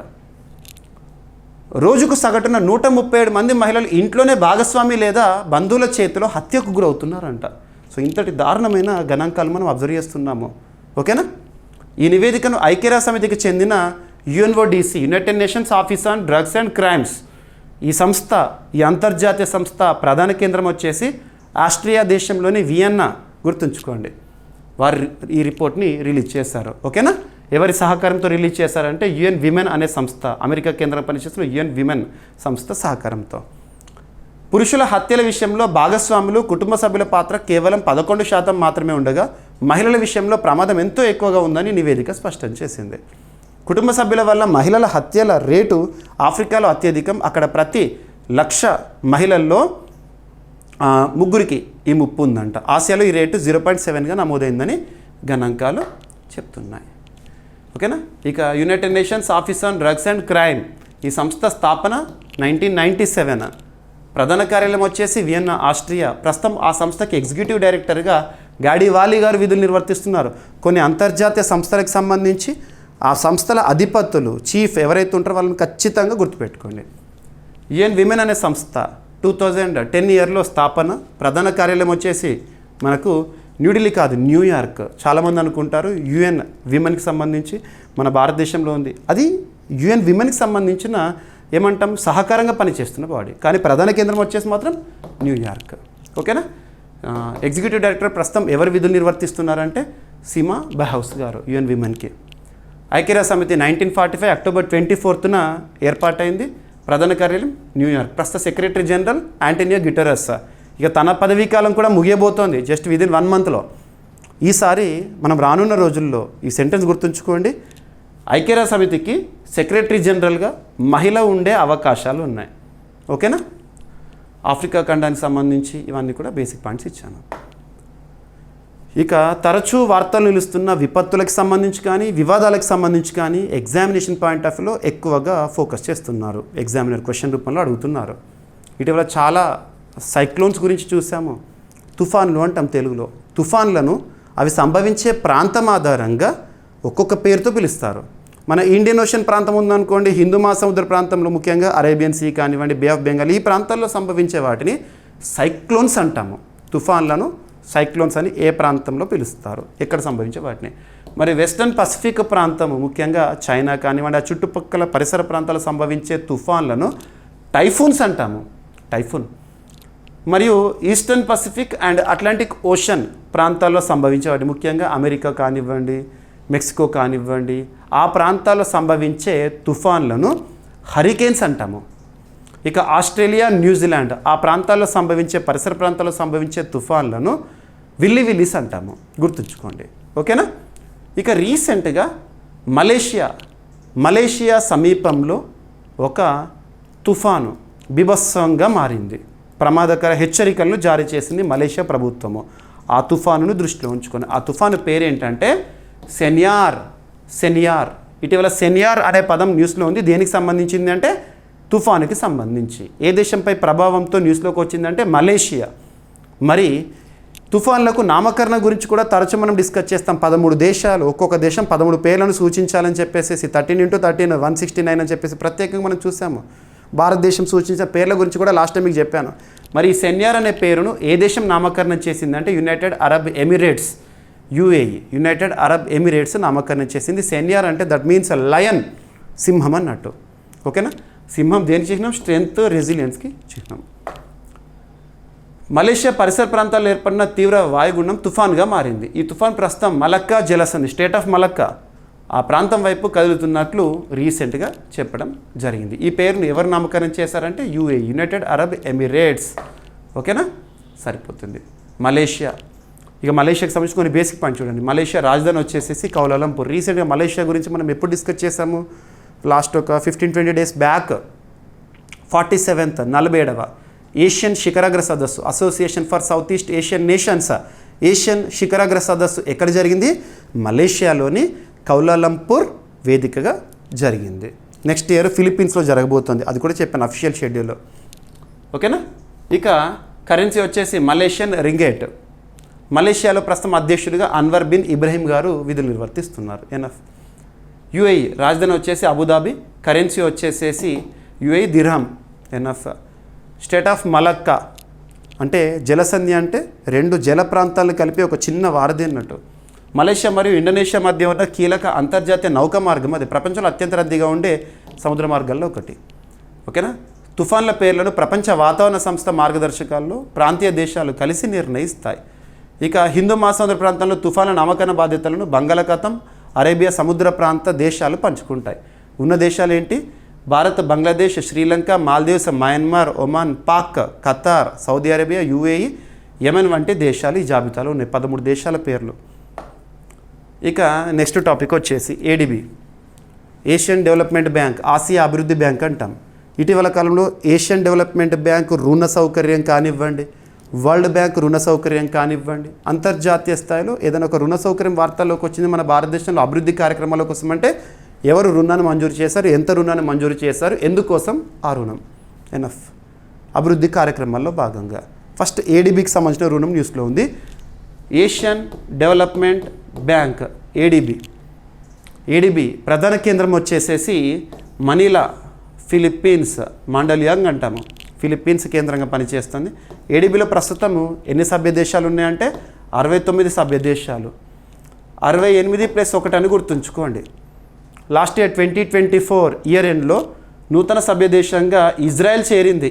రోజుకు సగటున 137 మంది మహిళలు ఇంట్లోనే భాగస్వామి లేదా బంధువుల చేతిలో హత్యకు గురవుతున్నారంట. సో ఇంతటి దారుణమైన గణాంకాలు మనం అబ్జర్వ్ చేస్తున్నాము. ఓకేనా? ఈ నివేదికను ఐక్యరాజ్య సమితికి చెందిన UNODC, United nations office on drugs and crimes, ఈ సంస్థ, ఈ అంతర్జాతీయ సంస్థ ప్రధాన కేంద్రం వచ్చేసి ఆస్ట్రియా దేశంలోని వియన్నా. గుర్తుంచుకోండి. వారు ఈ రిపోర్ట్ని రిలీజ్ చేశారు. ఓకేనా? ఎవరి సహకారంతో రిలీజ్ చేశారంటే UN విమెన్ అనే సంస్థ, అమెరికా కేంద్రం పనిచేస్తున్న UN విమెన్ సంస్థ సహకారంతో. పురుషుల హత్యల విషయంలో భాగస్వాములు కుటుంబ సభ్యుల పాత్ర కేవలం 11% మాత్రమే ఉండగా మహిళల విషయంలో ప్రమాదం ఎంతో ఎక్కువగా ఉందని నివేదిక స్పష్టం చేసింది. కుటుంబ సభ్యుల వల్ల మహిళల హత్యల రేటు ఆఫ్రికాలో అత్యధికం. అక్కడ ప్రతి 1,00,000 మహిళల్లో 3 ఈ ముప్పు ఉందంట. ఆసియాలో ఈ రేటు 0.7గా నమోదైందని గణాంకాలు చెప్తున్నాయి. ఓకేనా? ఇక United nations office on drugs and crime, ఈ సంస్థ స్థాపన 1997. ప్రధాన కార్యాలయం వచ్చేసి వియన్నా, ఆస్ట్రియా. ప్రస్తుతం ఆ సంస్థకి ఎగ్జిక్యూటివ్ డైరెక్టర్గా గాడి వాలీ గారు విధులు నిర్వర్తిస్తున్నారు. కొన్ని అంతర్జాతీయ సంస్థలకు సంబంధించి ఆ సంస్థల అధిపతులు, చీఫ్ ఎవరైతే ఉంటారో వాళ్ళని ఖచ్చితంగా గుర్తుపెట్టుకోండి. UN విమెన్ అనే సంస్థ 2010 ఇయర్లో స్థాపన. ప్రధాన కార్యాలయం వచ్చేసి మనకు న్యూఢిల్లీ కాదు, న్యూయార్క్. చాలామంది అనుకుంటారు UN విమెన్కి సంబంధించి మన భారతదేశంలో ఉంది. అది UN విమెన్కి సంబంధించిన ఏమంటాం సహకారంగా పనిచేస్తున్న బాడీ, కానీ ప్రధాన కేంద్రం వచ్చేసి మాత్రం న్యూయార్క్. ఓకేనా? ఎగ్జిక్యూటివ్ డైరెక్టర్ ప్రస్తుతం ఎవరు విధులు నిర్వర్తిస్తున్నారంటే సీమా బహౌస్ గారు UN విమెన్కి. ఐక్యరాజ్య సమితి 1945 అక్టోబర్ 24న ఏర్పాటైంది. ప్రధాన కార్యాలయం న్యూయార్క్. ప్రస్తుత సెక్రటరీ జనరల్ ఆంటోనియో గుటెరస్. ఇక తన పదవీ కాలం కూడా ముగియబోతోంది జస్ట్ విదిన్ 1 మంత్లో. ఈసారి మనం రానున్న రోజుల్లో ఈ సెంటెన్స్ గుర్తుంచుకోండి, ఐక్యరాజ్య సమితికి సెక్రటరీ జనరల్గా మహిళ ఉండే అవకాశాలు ఉన్నాయి. ఓకేనా? ఆఫ్రికా ఖండానికి సంబంధించి ఇవన్నీ కూడా బేసిక్ పాయింట్స్ ఇచ్చాను. ఇక తరచూ వార్తలు నిలుస్తున్న విపత్తులకు సంబంధించి కానీ వివాదాలకు సంబంధించి కానీ ఎగ్జామినేషన్ పాయింట్ ఆఫ్ వ్యూలో ఎక్కువగా ఫోకస్ చేస్తున్నారు. ఎగ్జామినర్ క్వశ్చన్ రూపంలో అడుగుతున్నారు. ఇటీవల చాలా సైక్లోన్స్ గురించి చూసాము. తుఫాన్లు అంటాం తెలుగులో. తుఫాన్లను అవి సంభవించే ప్రాంతం ఆధారంగా ఒక్కొక్క పేరుతో పిలుస్తారు. మన ఇండియన్ ఓషన్ ప్రాంతం ఉందనుకోండి, హిందూ మహాసముద్ర ప్రాంతంలో ముఖ్యంగా అరేబియన్ సీ కానివ్వండి, బే ఆఫ్ బెంగాల్, ఈ ప్రాంతాల్లో సంభవించే వాటిని సైక్లోన్స్ అంటాము. తుఫాన్లను సైక్లోన్స్ అని ఏ ప్రాంతంలో పిలుస్తారు, ఎక్కడ సంభవించే వాటిని. మరి వెస్టర్న్ పసిఫిక్ ప్రాంతము ముఖ్యంగా చైనా కానివ్వండి, ఆ చుట్టుపక్కల పరిసర ప్రాంతాల్లో సంభవించే తుఫాన్లను టైఫూన్స్ అంటాము. టైఫూన్. మరియు eastern Pacific and Atlantic ocean ప్రాంతాల్లో సంభవించే వాటి ముఖ్యంగా అమెరికా కానివ్వండి, మెక్సికో కానివ్వండి, ఆ ప్రాంతాల్లో సంభవించే తుఫాన్లను హరికేన్స్ అంటాము. ఇక ఆస్ట్రేలియా, న్యూజిలాండ్ ఆ ప్రాంతాల్లో సంభవించే, పరిసర ప్రాంతాల్లో సంభవించే తుఫాన్లను విల్లీస్ అంటాము, గుర్తుంచుకోండి. ఓకేనా. ఇక రీసెంట్గా మలేషియా సమీపంలో ఒక తుఫాను బీభత్సంగా మారింది. ప్రమాదకర హెచ్చరికలను జారీ చేసింది మలేషియా ప్రభుత్వము. ఆ తుఫానును దృష్టిలో ఉంచుకొని, ఆ తుఫాను పేరేంటంటే సెనియార్. ఇటీవల సెనియార్ అనే పదం న్యూస్లో ఉంది. దేనికి సంబంధించింది అంటే తుఫానుకి సంబంధించి. ఏ దేశంపై ప్రభావంతో న్యూస్లోకి వచ్చిందంటే మలేషియా. మరి తుఫాన్లకు నామకరణం గురించి కూడా తరచు మనం డిస్కస్ చేస్తాం. 13 దేశాలు, ఒక్కొక్క దేశం 13 పేర్లను సూచించాలని చెప్పేసి 13x13 169 అని చెప్పేసి ప్రత్యేకంగా మనం చూసాము. భారతదేశం సూచించిన పేర్ల గురించి కూడా లాస్ట్ టైం మీకు చెప్పాను. మరి ఈ సెన్యార్ అనే పేరును ఏ దేశం నామకరణం చేసిందంటే United Arab Emirates, UAE, United Arab Emirates నామకరణం చేసింది. సెన్యార్ అంటే దట్ మీన్స్ లయన్, సింహం అన్నట్టు. ఓకేనా. సింహం దేనికి చిహ్నం? స్ట్రెంగ్త్, రెసిలియన్స్కి చిహ్నం. మలేషియా పరిసర ప్రాంతాల్లో ఏర్పడిన తీవ్ర వాయుగుండం తుఫాన్గా మారింది. ఈ తుఫాన్ ప్రస్తుతం మలక్కా జలసంధి, స్టేట్ ఆఫ్ మలక్కా, ఆ ప్రాంతం వైపు కదులుతున్నట్లు రీసెంట్గా చెప్పడం జరిగింది. ఈ పేరును ఎవరు నామకరణం చేశారంటే UAE, యునైటెడ్ అరబ్ ఎమిరేట్స్. ఓకేనా, సరిపోతుంది. మలేషియా. ఇక మలేషియాకి సంబంధించి కొన్ని బేసిక్ పాయింట్ చూడండి. మలేషియా రాజధాని వచ్చేసేసి కౌలాలంపూర్. రీసెంట్గా మలేషియా గురించి మనం ఎప్పుడు డిస్కస్ చేసాము? లాస్ట్ ఒక 15-20 డేస్ బ్యాక్ 47th 47వ ఏషియన్ శిఖరాగ్ర సదస్సు, association for south east Asian nations, Asian శిఖరాగ్ర సదస్సు ఎక్కడ జరిగింది? మలేషియాలోని కౌలాలంపూర్ వేదికగా జరిగింది. నెక్స్ట్ ఇయర్ ఫిలిప్పీన్స్లో జరగబోతుంది. అది కూడా చెప్పాను అఫీషియల్ షెడ్యూల్లో. ఓకేనా. ఇక కరెన్సీ వచ్చేసి మలేషియన్ రింగేట్. మలేషియాలో ప్రస్తుతం అధ్యక్షుడిగా అన్వర్ బిన్ ఇబ్రహీం గారు విధులు నిర్వర్తిస్తున్నారు. ఎనఫ్. UAE రాజధాని వచ్చేసి అబుదాబి, కరెన్సీ వచ్చేసేసి UAE దిర్హం. Enough. State of Malacca అంటే జలసంధి, అంటే 2 జల ప్రాంతాలను కలిపి ఒక చిన్న వారధి అన్నట్టు. మలేషియా మరియు ఇండోనేషియా మధ్య ఉన్న కీలక అంతర్జాతీయ నౌకా మార్గం, అది ప్రపంచంలో అత్యంత రద్దీగా ఉండే సముద్ర మార్గాల్లో ఒకటి. ఓకేనా. తుఫాన్ల పేర్లను ప్రపంచ వాతావరణ సంస్థ మార్గదర్శకాల్లో ప్రాంతీయ దేశాలు కలిసి నిర్ణయిస్తాయి. ఇక హిందూ మహాసముద్ర ప్రాంతంలో తుఫాన్ల నామకరణ బాధ్యతలను బంగాళాఖాతం, అరేబియా సముద్ర ప్రాంత దేశాలు పంచుకుంటాయి. ఉన్న దేశాలు ఏంటి? Bharat, Bangladesh, Sri Lanka, Maldives, Myanmar, Oman, Pak, Qatar, Saudi Arabia, UAE, Yemen వంటి దేశాలు ఈ జాబితాలో ఉన్నాయి. 13 దేశాల పేర్లు. ఇక నెక్స్ట్ టాపిక్ వచ్చేసి ADB, Asian development bank, Asia అభివృద్ధి బ్యాంక్ అంటాం. ఇటీవల కాలంలో ఏషియన్ డెవలప్మెంట్ బ్యాంక్ రుణ సౌకర్యం కానివ్వండి, వరల్డ్ బ్యాంక్ రుణ సౌకర్యం కానివ్వండి, అంతర్జాతీయ స్థాయిలో ఏదైనా ఒక రుణ సౌకర్యం వార్తల్లోకి వచ్చింది మన భారతదేశంలో అభివృద్ధి కార్యక్రమాల కోసం అంటే ఎవరు రుణాన్ని మంజూరు చేశారు, ఎంత రుణాన్ని మంజూరు చేశారు, ఎందుకోసం ఆ రుణం. ఎనఫ్. అభివృద్ధి కార్యక్రమాల్లో భాగంగా ఫస్ట్ ADBకి సంబంధించిన రుణం న్యూస్లో ఉంది. ఏషియన్ డెవలప్మెంట్ బ్యాంక్, ADB ప్రధాన కేంద్రం వచ్చేసేసి మనీలా, ఫిలిప్పీన్స్, మాండలియాంగ్ అంటాము. ఫిలిప్పీన్స్ కేంద్రంగా పనిచేస్తుంది. ADBలో ప్రస్తుతము ఎన్ని సభ్య దేశాలు ఉన్నాయంటే 69 సభ్య దేశాలు. 68+1 అని గుర్తుంచుకోండి. లాస్ట్ ఇయర్ 2024 ఇయర్ ఎండ్లో నూతన సభ్య దేశంగా ఇజ్రాయెల్ చేరింది.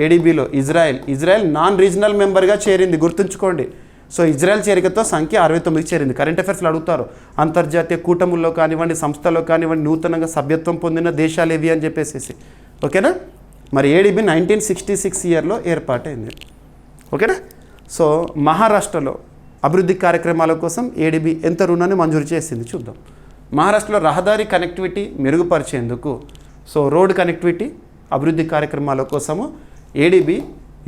ADBలో ఇజ్రాయెల్ నాన్ రీజనల్ మెంబర్గా చేరింది, గుర్తుంచుకోండి. సో ఇజ్రాయెల్ చేరికతో సంఖ్య 69కి చేరింది. కరెంట్ అఫైర్స్లో అడుగుతారు, అంతర్జాతీయ కూటముల్లో కానివ్వండి, సంస్థల్లో కానివ్వండి, నూతనంగా సభ్యత్వం పొందిన దేశాలు ఏవి అని చెప్పేసి. ఓకేనా. మరి ADB 1966 ఇయర్లో ఏర్పాటైంది. ఓకేనా. సో మహారాష్ట్రలో అభివృద్ధి కార్యక్రమాల కోసం ADB ఎంత రుణాన్ని మంజూరు చేసింది చూద్దాం. మహారాష్ట్రలో రహదారి కనెక్టివిటీ మెరుగుపరిచేందుకు, సో రోడ్ కనెక్టివిటీ అభివృద్ధి కార్యక్రమాల కోసము ADB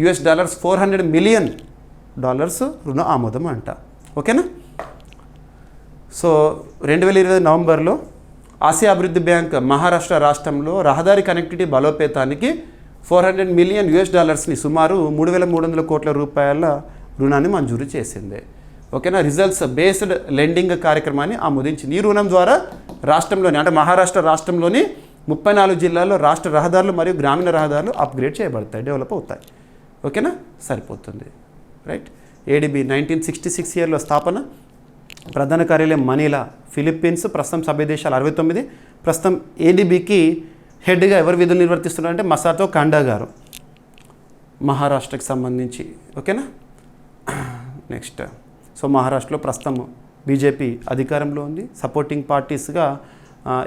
$400 మిలియన్ రుణ ఆమోదం అంట. ఓకేనా. సో 2020 నవంబర్లో ఆసియా అభివృద్ధి బ్యాంక్ మహారాష్ట్ర రాష్ట్రంలో రహదారి కనెక్టివిటీ బలోపేతానికి $400 మిలియన్ సుమారు 3,300 కోట్ల రూపాయల రుణాన్ని మంజూరు చేసింది. ఓకేనా. రిజల్ట్స్ బేస్డ్ లెండింగ్ కార్యక్రమాన్ని ఆమోదించింది. ఈ రుణం ద్వారా రాష్ట్రంలోని, అంటే మహారాష్ట్ర రాష్ట్రంలోని 34 జిల్లాల్లో రాష్ట్ర రహదారులు మరియు గ్రామీణ రహదారులు అప్గ్రేడ్ చేయబడతాయి, డెవలప్ అవుతాయి. ఓకేనా, సరిపోతుంది. రైట్. ADB 1966 ఇయర్లో స్థాపన. ప్రధాన కార్యాలయం మనీలా, ఫిలిప్పీన్స్. ప్రస్తుతం సభ్య దేశాలు 69. ప్రస్తుతం ADBకి హెడ్గా ఎవరు విధులు నిర్వర్తిస్తున్నారంటే మసాతో కాండా గారు, మహారాష్ట్రకి సంబంధించి. ఓకేనా. నెక్స్ట్. సో మహారాష్ట్రలో ప్రస్తుతం బీజేపీ అధికారంలో ఉంది. సపోర్టింగ్ పార్టీస్గా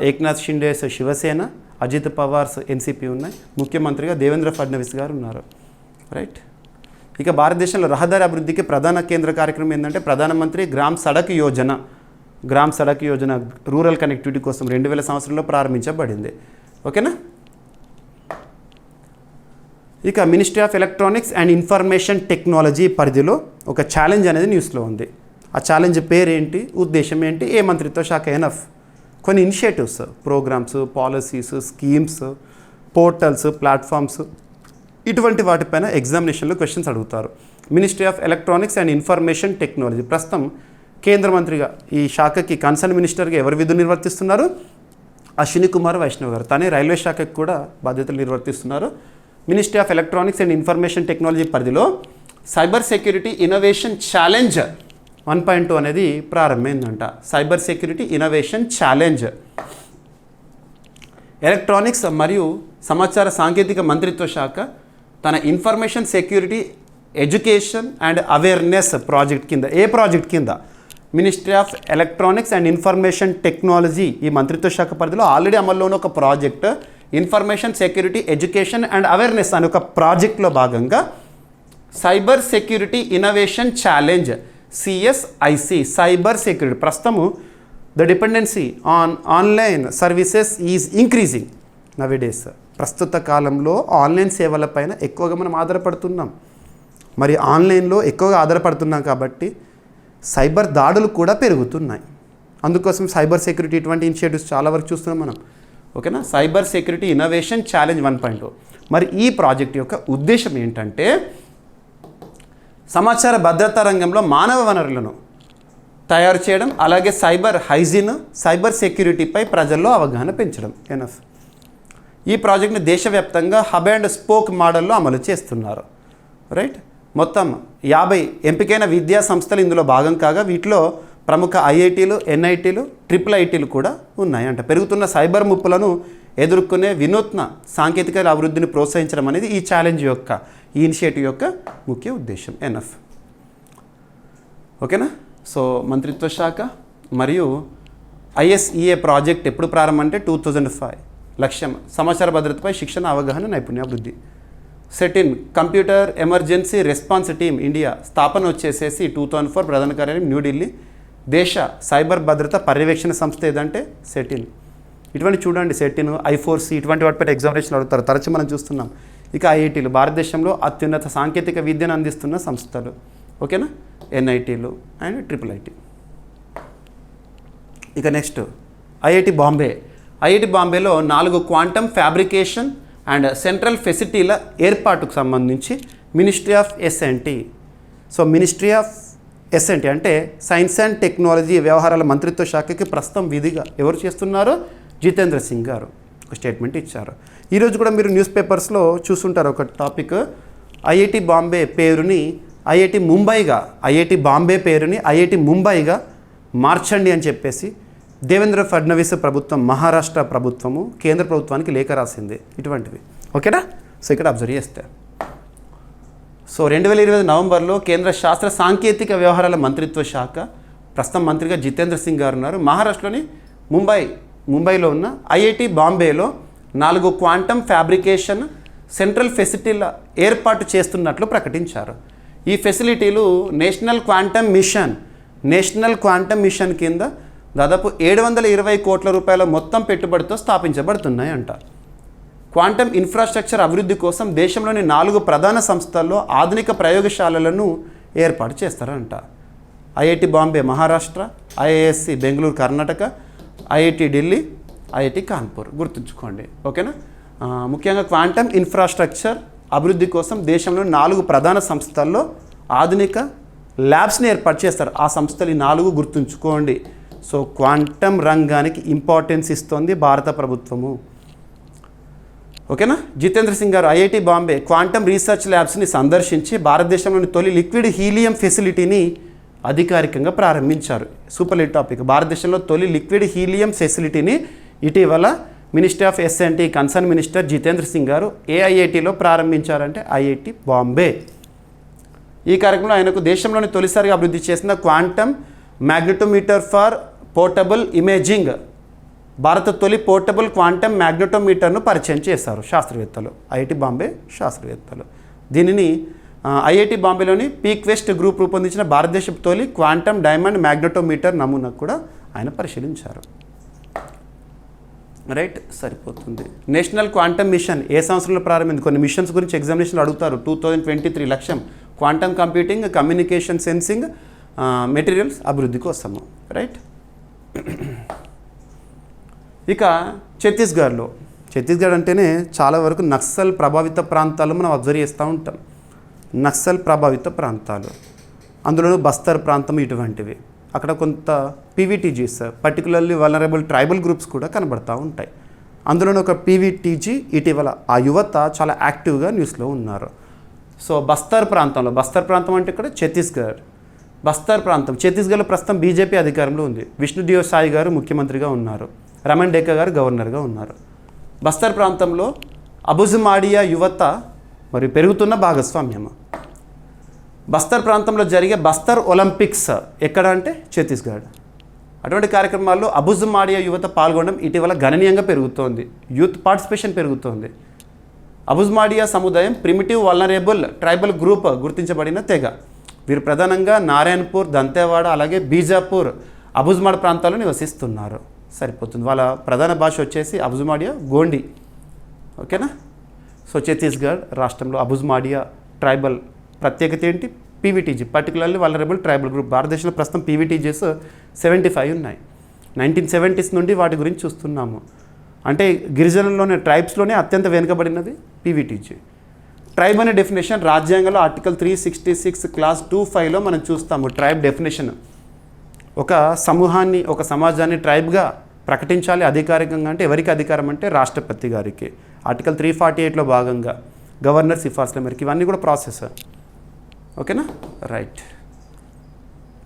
ఏక్నాథ్ షిండేస్ శివసేన, అజిత్ పవార్స్ ఎన్సీపీ ఉన్నాయి. ముఖ్యమంత్రిగా దేవేంద్ర ఫడ్నవీస్ గారు ఉన్నారు. రైట్. ఇక భారతదేశంలో రహదారి అభివృద్ధికి ప్రధాన కేంద్ర కార్యక్రమం ఏంటంటే ప్రధానమంత్రి gram Sadak Yojana rural connectivity కోసం 2000 సంవత్సరంలో ప్రారంభించబడింది. ఓకేనా. ఇక ministry of Electronics and Information Technology పరిధిలో ఒక ఛాలెంజ్ అనేది న్యూస్లో ఉంది. ఆ ఛాలెంజ్ పేరేంటి, ఉద్దేశం ఏంటి, ఏ మంత్రిత్వ శాఖ ఎనఫ్ కొన్ని initiatives, programmes, policies, schemes, portals, platforms ఇటువంటి వాటిపైన ఎగ్జామినేషన్లో క్వశ్చన్స్ అడుగుతారు. Ministry of Electronics and Information Technology ప్రస్తుతం కేంద్ర మంత్రిగా ఈ శాఖకి కన్సర్న్ మినిస్టర్గా ఎవరు విధులు నిర్వర్తిస్తున్నారు? అశ్విని కుమార్ వైష్ణవ్ గారు. తనే రైల్వే శాఖకి కూడా బాధ్యతలు నిర్వర్తిస్తున్నారు. Ministry of Electronics and Information Technology పరిధిలో సైబర్ సెక్యూరిటీ ఇన్నోవేషన్ ఛాలెంజ్ 1.2 అనేది ప్రారంభమైందంట. Cyber security innovation challenge electronics మరియు సమాచార సాంకేతిక మంత్రిత్వ శాఖ తన information security education and awareness project కింద, ఏ ప్రాజెక్ట్ కింద? Ministry of Electronics and Information Technology ఈ మంత్రిత్వ శాఖ పరిధిలో ఆల్రెడీ అమల్లో ఉన్న ఒక project information security education and awareness అనే ఒక ప్రాజెక్ట్లో భాగంగా cyber security innovation challenge CSIC cyber security ప్రస్తుతము the dependency on online services is increasing nowadays. ప్రస్తుత కాలంలో ఆన్లైన్ సేవలపైన ఎక్కువగా మనం ఆధారపడుతున్నాం. మరి ఆన్లైన్లో ఎక్కువగా ఆధారపడుతున్నాం కాబట్టి సైబర్ దాడులు కూడా పెరుగుతున్నాయి. అందుకోసం సైబర్ సెక్యూరిటీ ఇటువంటి ఇనిషియేటివ్స్ చాలా వరకు చూస్తున్నాం మనం. ఓకేనా. Cyber security innovation challenge 1.2. మరి ఈ ప్రాజెక్ట్ యొక్క ఉద్దేశం ఏంటంటే సమాచార భద్రతా రంగంలో మానవ వనరులను తయారు చేయడం, అలాగే సైబర్ హైజీన్, సైబర్ సెక్యూరిటీపై ప్రజల్లో అవగాహన పెంచడం. ఎనఫ్. ఈ ప్రాజెక్ట్ని దేశవ్యాప్తంగా హబ్ అండ్ స్పోక్ మోడల్లో అమలు చేస్తున్నారు. రైట్. మొత్తం 50 ఎంపికైన విద్యా సంస్థలు ఇందులో భాగం కాగా వీటిలో ప్రముఖ ఐఐటీలు, ఎన్ఐటీలు, IIITలు కూడా ఉన్నాయంట. పెరుగుతున్న సైబర్ ముప్పులను ఎదుర్కొనే వినూత్న సాంకేతిక అభివృద్ధిని ప్రోత్సహించడం అనేది ఈ ఛాలెంజ్ యొక్క, ఈ ఇనిషియేటివ్ యొక్క ముఖ్య ఉద్దేశం. ఎనఫ్. ఓకేనా. సో మంత్రిత్వ శాఖ మరియు ISEA ప్రాజెక్ట్ ఎప్పుడు ప్రారంభం అంటే 2005. లక్ష్యం సమాచార భద్రతపై శిక్షణ, అవగాహన, నైపుణ్యాభివృద్ధి. CERT In computer emergency response team India స్థాపన వచ్చేసేసి 2004 ప్రధాన కార్యాలయం న్యూఢిల్లీ. దేశ సైబర్ భద్రత పర్యవేక్షణ సంస్థ ఏదంటే సెటిన్. ఇటువంటి చూడండి, సెటిన్, I4C ఇటువంటి వాటిపై ఎగ్జామినేషన్ అడుగుతారు, తరచు మనం చూస్తున్నాం. ఇక ఐఐటీలు భారతదేశంలో అత్యున్నత సాంకేతిక విద్యను అందిస్తున్న సంస్థలు. ఓకేనా. NITలు అండ్ IIIT. ఇక నెక్స్ట్ ఐఐటి బాంబే. ఐఐటి బాంబేలో 4 క్వాంటమ్ ఫ్యాబ్రికేషన్ అండ్ సెంట్రల్ ఫెసిలిటీల ఏర్పాటుకు సంబంధించి ministry of S&T. So ministry of S&T అంటే సైన్స్ అండ్ టెక్నాలజీ వ్యవహారాల మంత్రిత్వ శాఖకి ప్రస్తుతం విధిగా ఎవరు చేస్తున్నారు? జితేంద్ర సింగ్ గారు ఒక స్టేట్మెంట్ ఇచ్చారు. ఈరోజు కూడా మీరు న్యూస్ పేపర్స్లో చూస్తుంటారు ఒక టాపిక్, ఐఐటి బాంబే పేరుని ఐఐటి ముంబైగా, ఐఐటి బాంబే పేరుని ఐఐటి ముంబైగా మార్చండి అని చెప్పేసి దేవేంద్ర ఫడ్నవీస్ ప్రభుత్వం, మహారాష్ట్ర ప్రభుత్వము కేంద్ర ప్రభుత్వానికి లేఖ రాసింది. ఇటువంటివి. ఓకేనా. సో ఇక్కడ అబ్జర్వ్ చేస్తే సో 2020 నవంబర్లో కేంద్ర శాస్త్ర సాంకేతిక వ్యవహారాల మంత్రిత్వ శాఖ ప్రస్తుతం మంత్రిగా జితేంద్ర సింగ్ గారు ఉన్నారు. మహారాష్ట్రలోని ముంబైలో ఉన్న ఐఐటి బాంబేలో 4 క్వాంటమ్ ఫ్యాబ్రికేషన్ సెంట్రల్ ఫెసిలిటీల ఏర్పాటు చేస్తున్నట్లు ప్రకటించారు. ఈ ఫెసిలిటీలు నేషనల్ క్వాంటమ్ మిషన్ కింద దాదాపు 720 కోట్ల రూపాయల మొత్తం పెట్టుబడితో స్థాపించబడుతున్నాయంట. క్వాంటమ్ ఇన్ఫ్రాస్ట్రక్చర్ అభివృద్ధి కోసం దేశంలోని 4 ప్రధాన సంస్థల్లో ఆధునిక ప్రయోగశాలలను ఏర్పాటు చేస్తారంట. IIT Bombay Maharashtra, IISc Bengaluru Karnataka, IIT Delhi, IIT Kanpur. గుర్తుంచుకోండి. ఓకేనా. ముఖ్యంగా క్వాంటమ్ ఇన్ఫ్రాస్ట్రక్చర్ అభివృద్ధి కోసం దేశంలోని 4 ప్రధాన సంస్థల్లో ఆధునిక ల్యాబ్స్ని ఏర్పాటు చేస్తారు. ఆ సంస్థలు ఈ 4 గుర్తుంచుకోండి. సో క్వాంటమ్ రంగానికి ఇంపార్టెన్స్ ఇస్తోంది భారత ప్రభుత్వము. ఓకేనా. జితేంద్ర సింగ్ గారు ఐఐటి బాంబే క్వాంటమ్ రీసెర్చ్ ల్యాబ్స్ని సందర్శించి భారతదేశంలోని తొలి లిక్విడ్ హీలియం ఫెసిలిటీని అధికారికంగా ప్రారంభించారు. Super lit topic. భారతదేశంలో తొలి లిక్విడ్ హీలియం ఫెసిలిటీని ఇటీవల ministry of S&T concern minister Jitendra Singh గారు ఏ ఐఐటిలో ప్రారంభించారంటే ఐఐటి బాంబే. ఈ కార్యక్రమంలో ఆయనకు దేశంలోని తొలిసారిగా అభివృద్ధి చేసిన quantum magnetometer for portable imaging, భారత తొలి పోర్టబుల్ క్వాంటమ్ మ్యాగ్నెటోమీటర్ను పరిచయం చేశారు శాస్త్రవేత్తలు, ఐఐటి బాంబే శాస్త్రవేత్తలు. దీనిని ఐఐటి బాంబేలోని పీక్వెస్ట్ గ్రూప్ రూపొందించిన భారతదేశపు తొలి క్వాంటమ్ డైమండ్ మ్యాగ్నెటోమీటర్ నమూనా కూడా ఆయన పరిశీలించారు. రైట్, సరిపోతుంది. నేషనల్ క్వాంటమ్ మిషన్ ఏ సంవత్సరంలో ప్రారంభింది? కొన్ని మిషన్స్ గురించి ఎగ్జామినేషన్లో అడుగుతారు. 2023 లక్ష్యం quantum computing, communication, sensing, materials అభివృద్ధి కోసము. రైట్. ఇక ఛత్తీస్గఢ్ అంటేనే చాలా వరకు నక్సల్ ప్రభావిత ప్రాంతాలు మనం అబ్జర్వ్ చేస్తూ ఉంటాం. నక్సల్ ప్రభావిత ప్రాంతాలు, అందులోనూ బస్తర్ ప్రాంతం ఇటువంటివి. అక్కడ కొంత PVTGs, particularly vulnerable tribal groups కూడా కనబడతూ ఉంటాయి. అందులోనూ ఒక పీవీటీజీ ఇటీవల ఆ యువత చాలా యాక్టివ్గా న్యూస్లో ఉన్నారు. సో బస్తర్ ప్రాంతం అంటే ఇక్కడ బస్తర్ ప్రాంతం, ఛత్తీస్గఢ్లో ప్రస్తుతం బీజేపీ అధికారంలో ఉంది. విష్ణుదేవ్ సాయి గారు ముఖ్యమంత్రిగా ఉన్నారు, రమణ్ డేకా గారు గవర్నర్గా ఉన్నారు. బస్తర్ ప్రాంతంలో అబుజుమాడియా యువత మరియు పెరుగుతున్న భాగస్వామ్యం. బస్తర్ ప్రాంతంలో జరిగే బస్తర్ ఒలింపిక్స్ ఎక్కడ అంటే ఛత్తీస్గఢ్. అటువంటి కార్యక్రమాల్లో అబుజుమాడియా యువత పాల్గొనడం ఇటీవల గణనీయంగా పెరుగుతోంది. యూత్ పార్టిసిపేషన్ పెరుగుతోంది. అబుజుమాడియా సముదాయం ప్రిమిటివ్ వల్నరేబుల్ ట్రైబల్ గ్రూప్ గుర్తించబడిన తెగ. వీరు ప్రధానంగా నారాయణపూర్, దంతేవాడ, అలాగే బీజాపూర్, అబుజుమాడ్ ప్రాంతాల్లో నివసిస్తున్నారు. సరిపోతుంది. వాళ్ళ ప్రధాన భాష వచ్చేసి అబుజుమాడియా గోండి. ఓకేనా. సో ఛత్తీస్గఢ్ రాష్ట్రంలో అబుజుమాడియా ట్రైబల్ ప్రత్యేకత ఏంటి? PVTG, particularly vulnerable tribal group. భారతదేశంలో ప్రస్తుతం పీవీటీజీస్ 75 ఉన్నాయి. 1970s నుండి వాటి గురించి చూస్తున్నాము. అంటే గిరిజనుల్లోనే, ట్రైబ్స్లోనే అత్యంత వెనుకబడినది పీవీటీజీ. ట్రైబ్ అనే డెఫినేషన్ రాజ్యాంగంలో ఆర్టికల్ 366 క్లాస్ 2(5)లో మనం చూస్తాము. ట్రైబ్ డెఫినేషన్ ఒక సమూహాన్ని, ఒక సమాజాన్ని ట్రైబ్గా ప్రకటించాలి అధికారికంగా. అంటే ఎవరికి అధికారం అంటే రాష్ట్రపతి గారికి. ఆర్టికల్ 348లో భాగంగా గవర్నర్ సిఫార్సుల మేరకు ఇవన్నీ కూడా ప్రాసెస్. ఓకేనా. రైట్.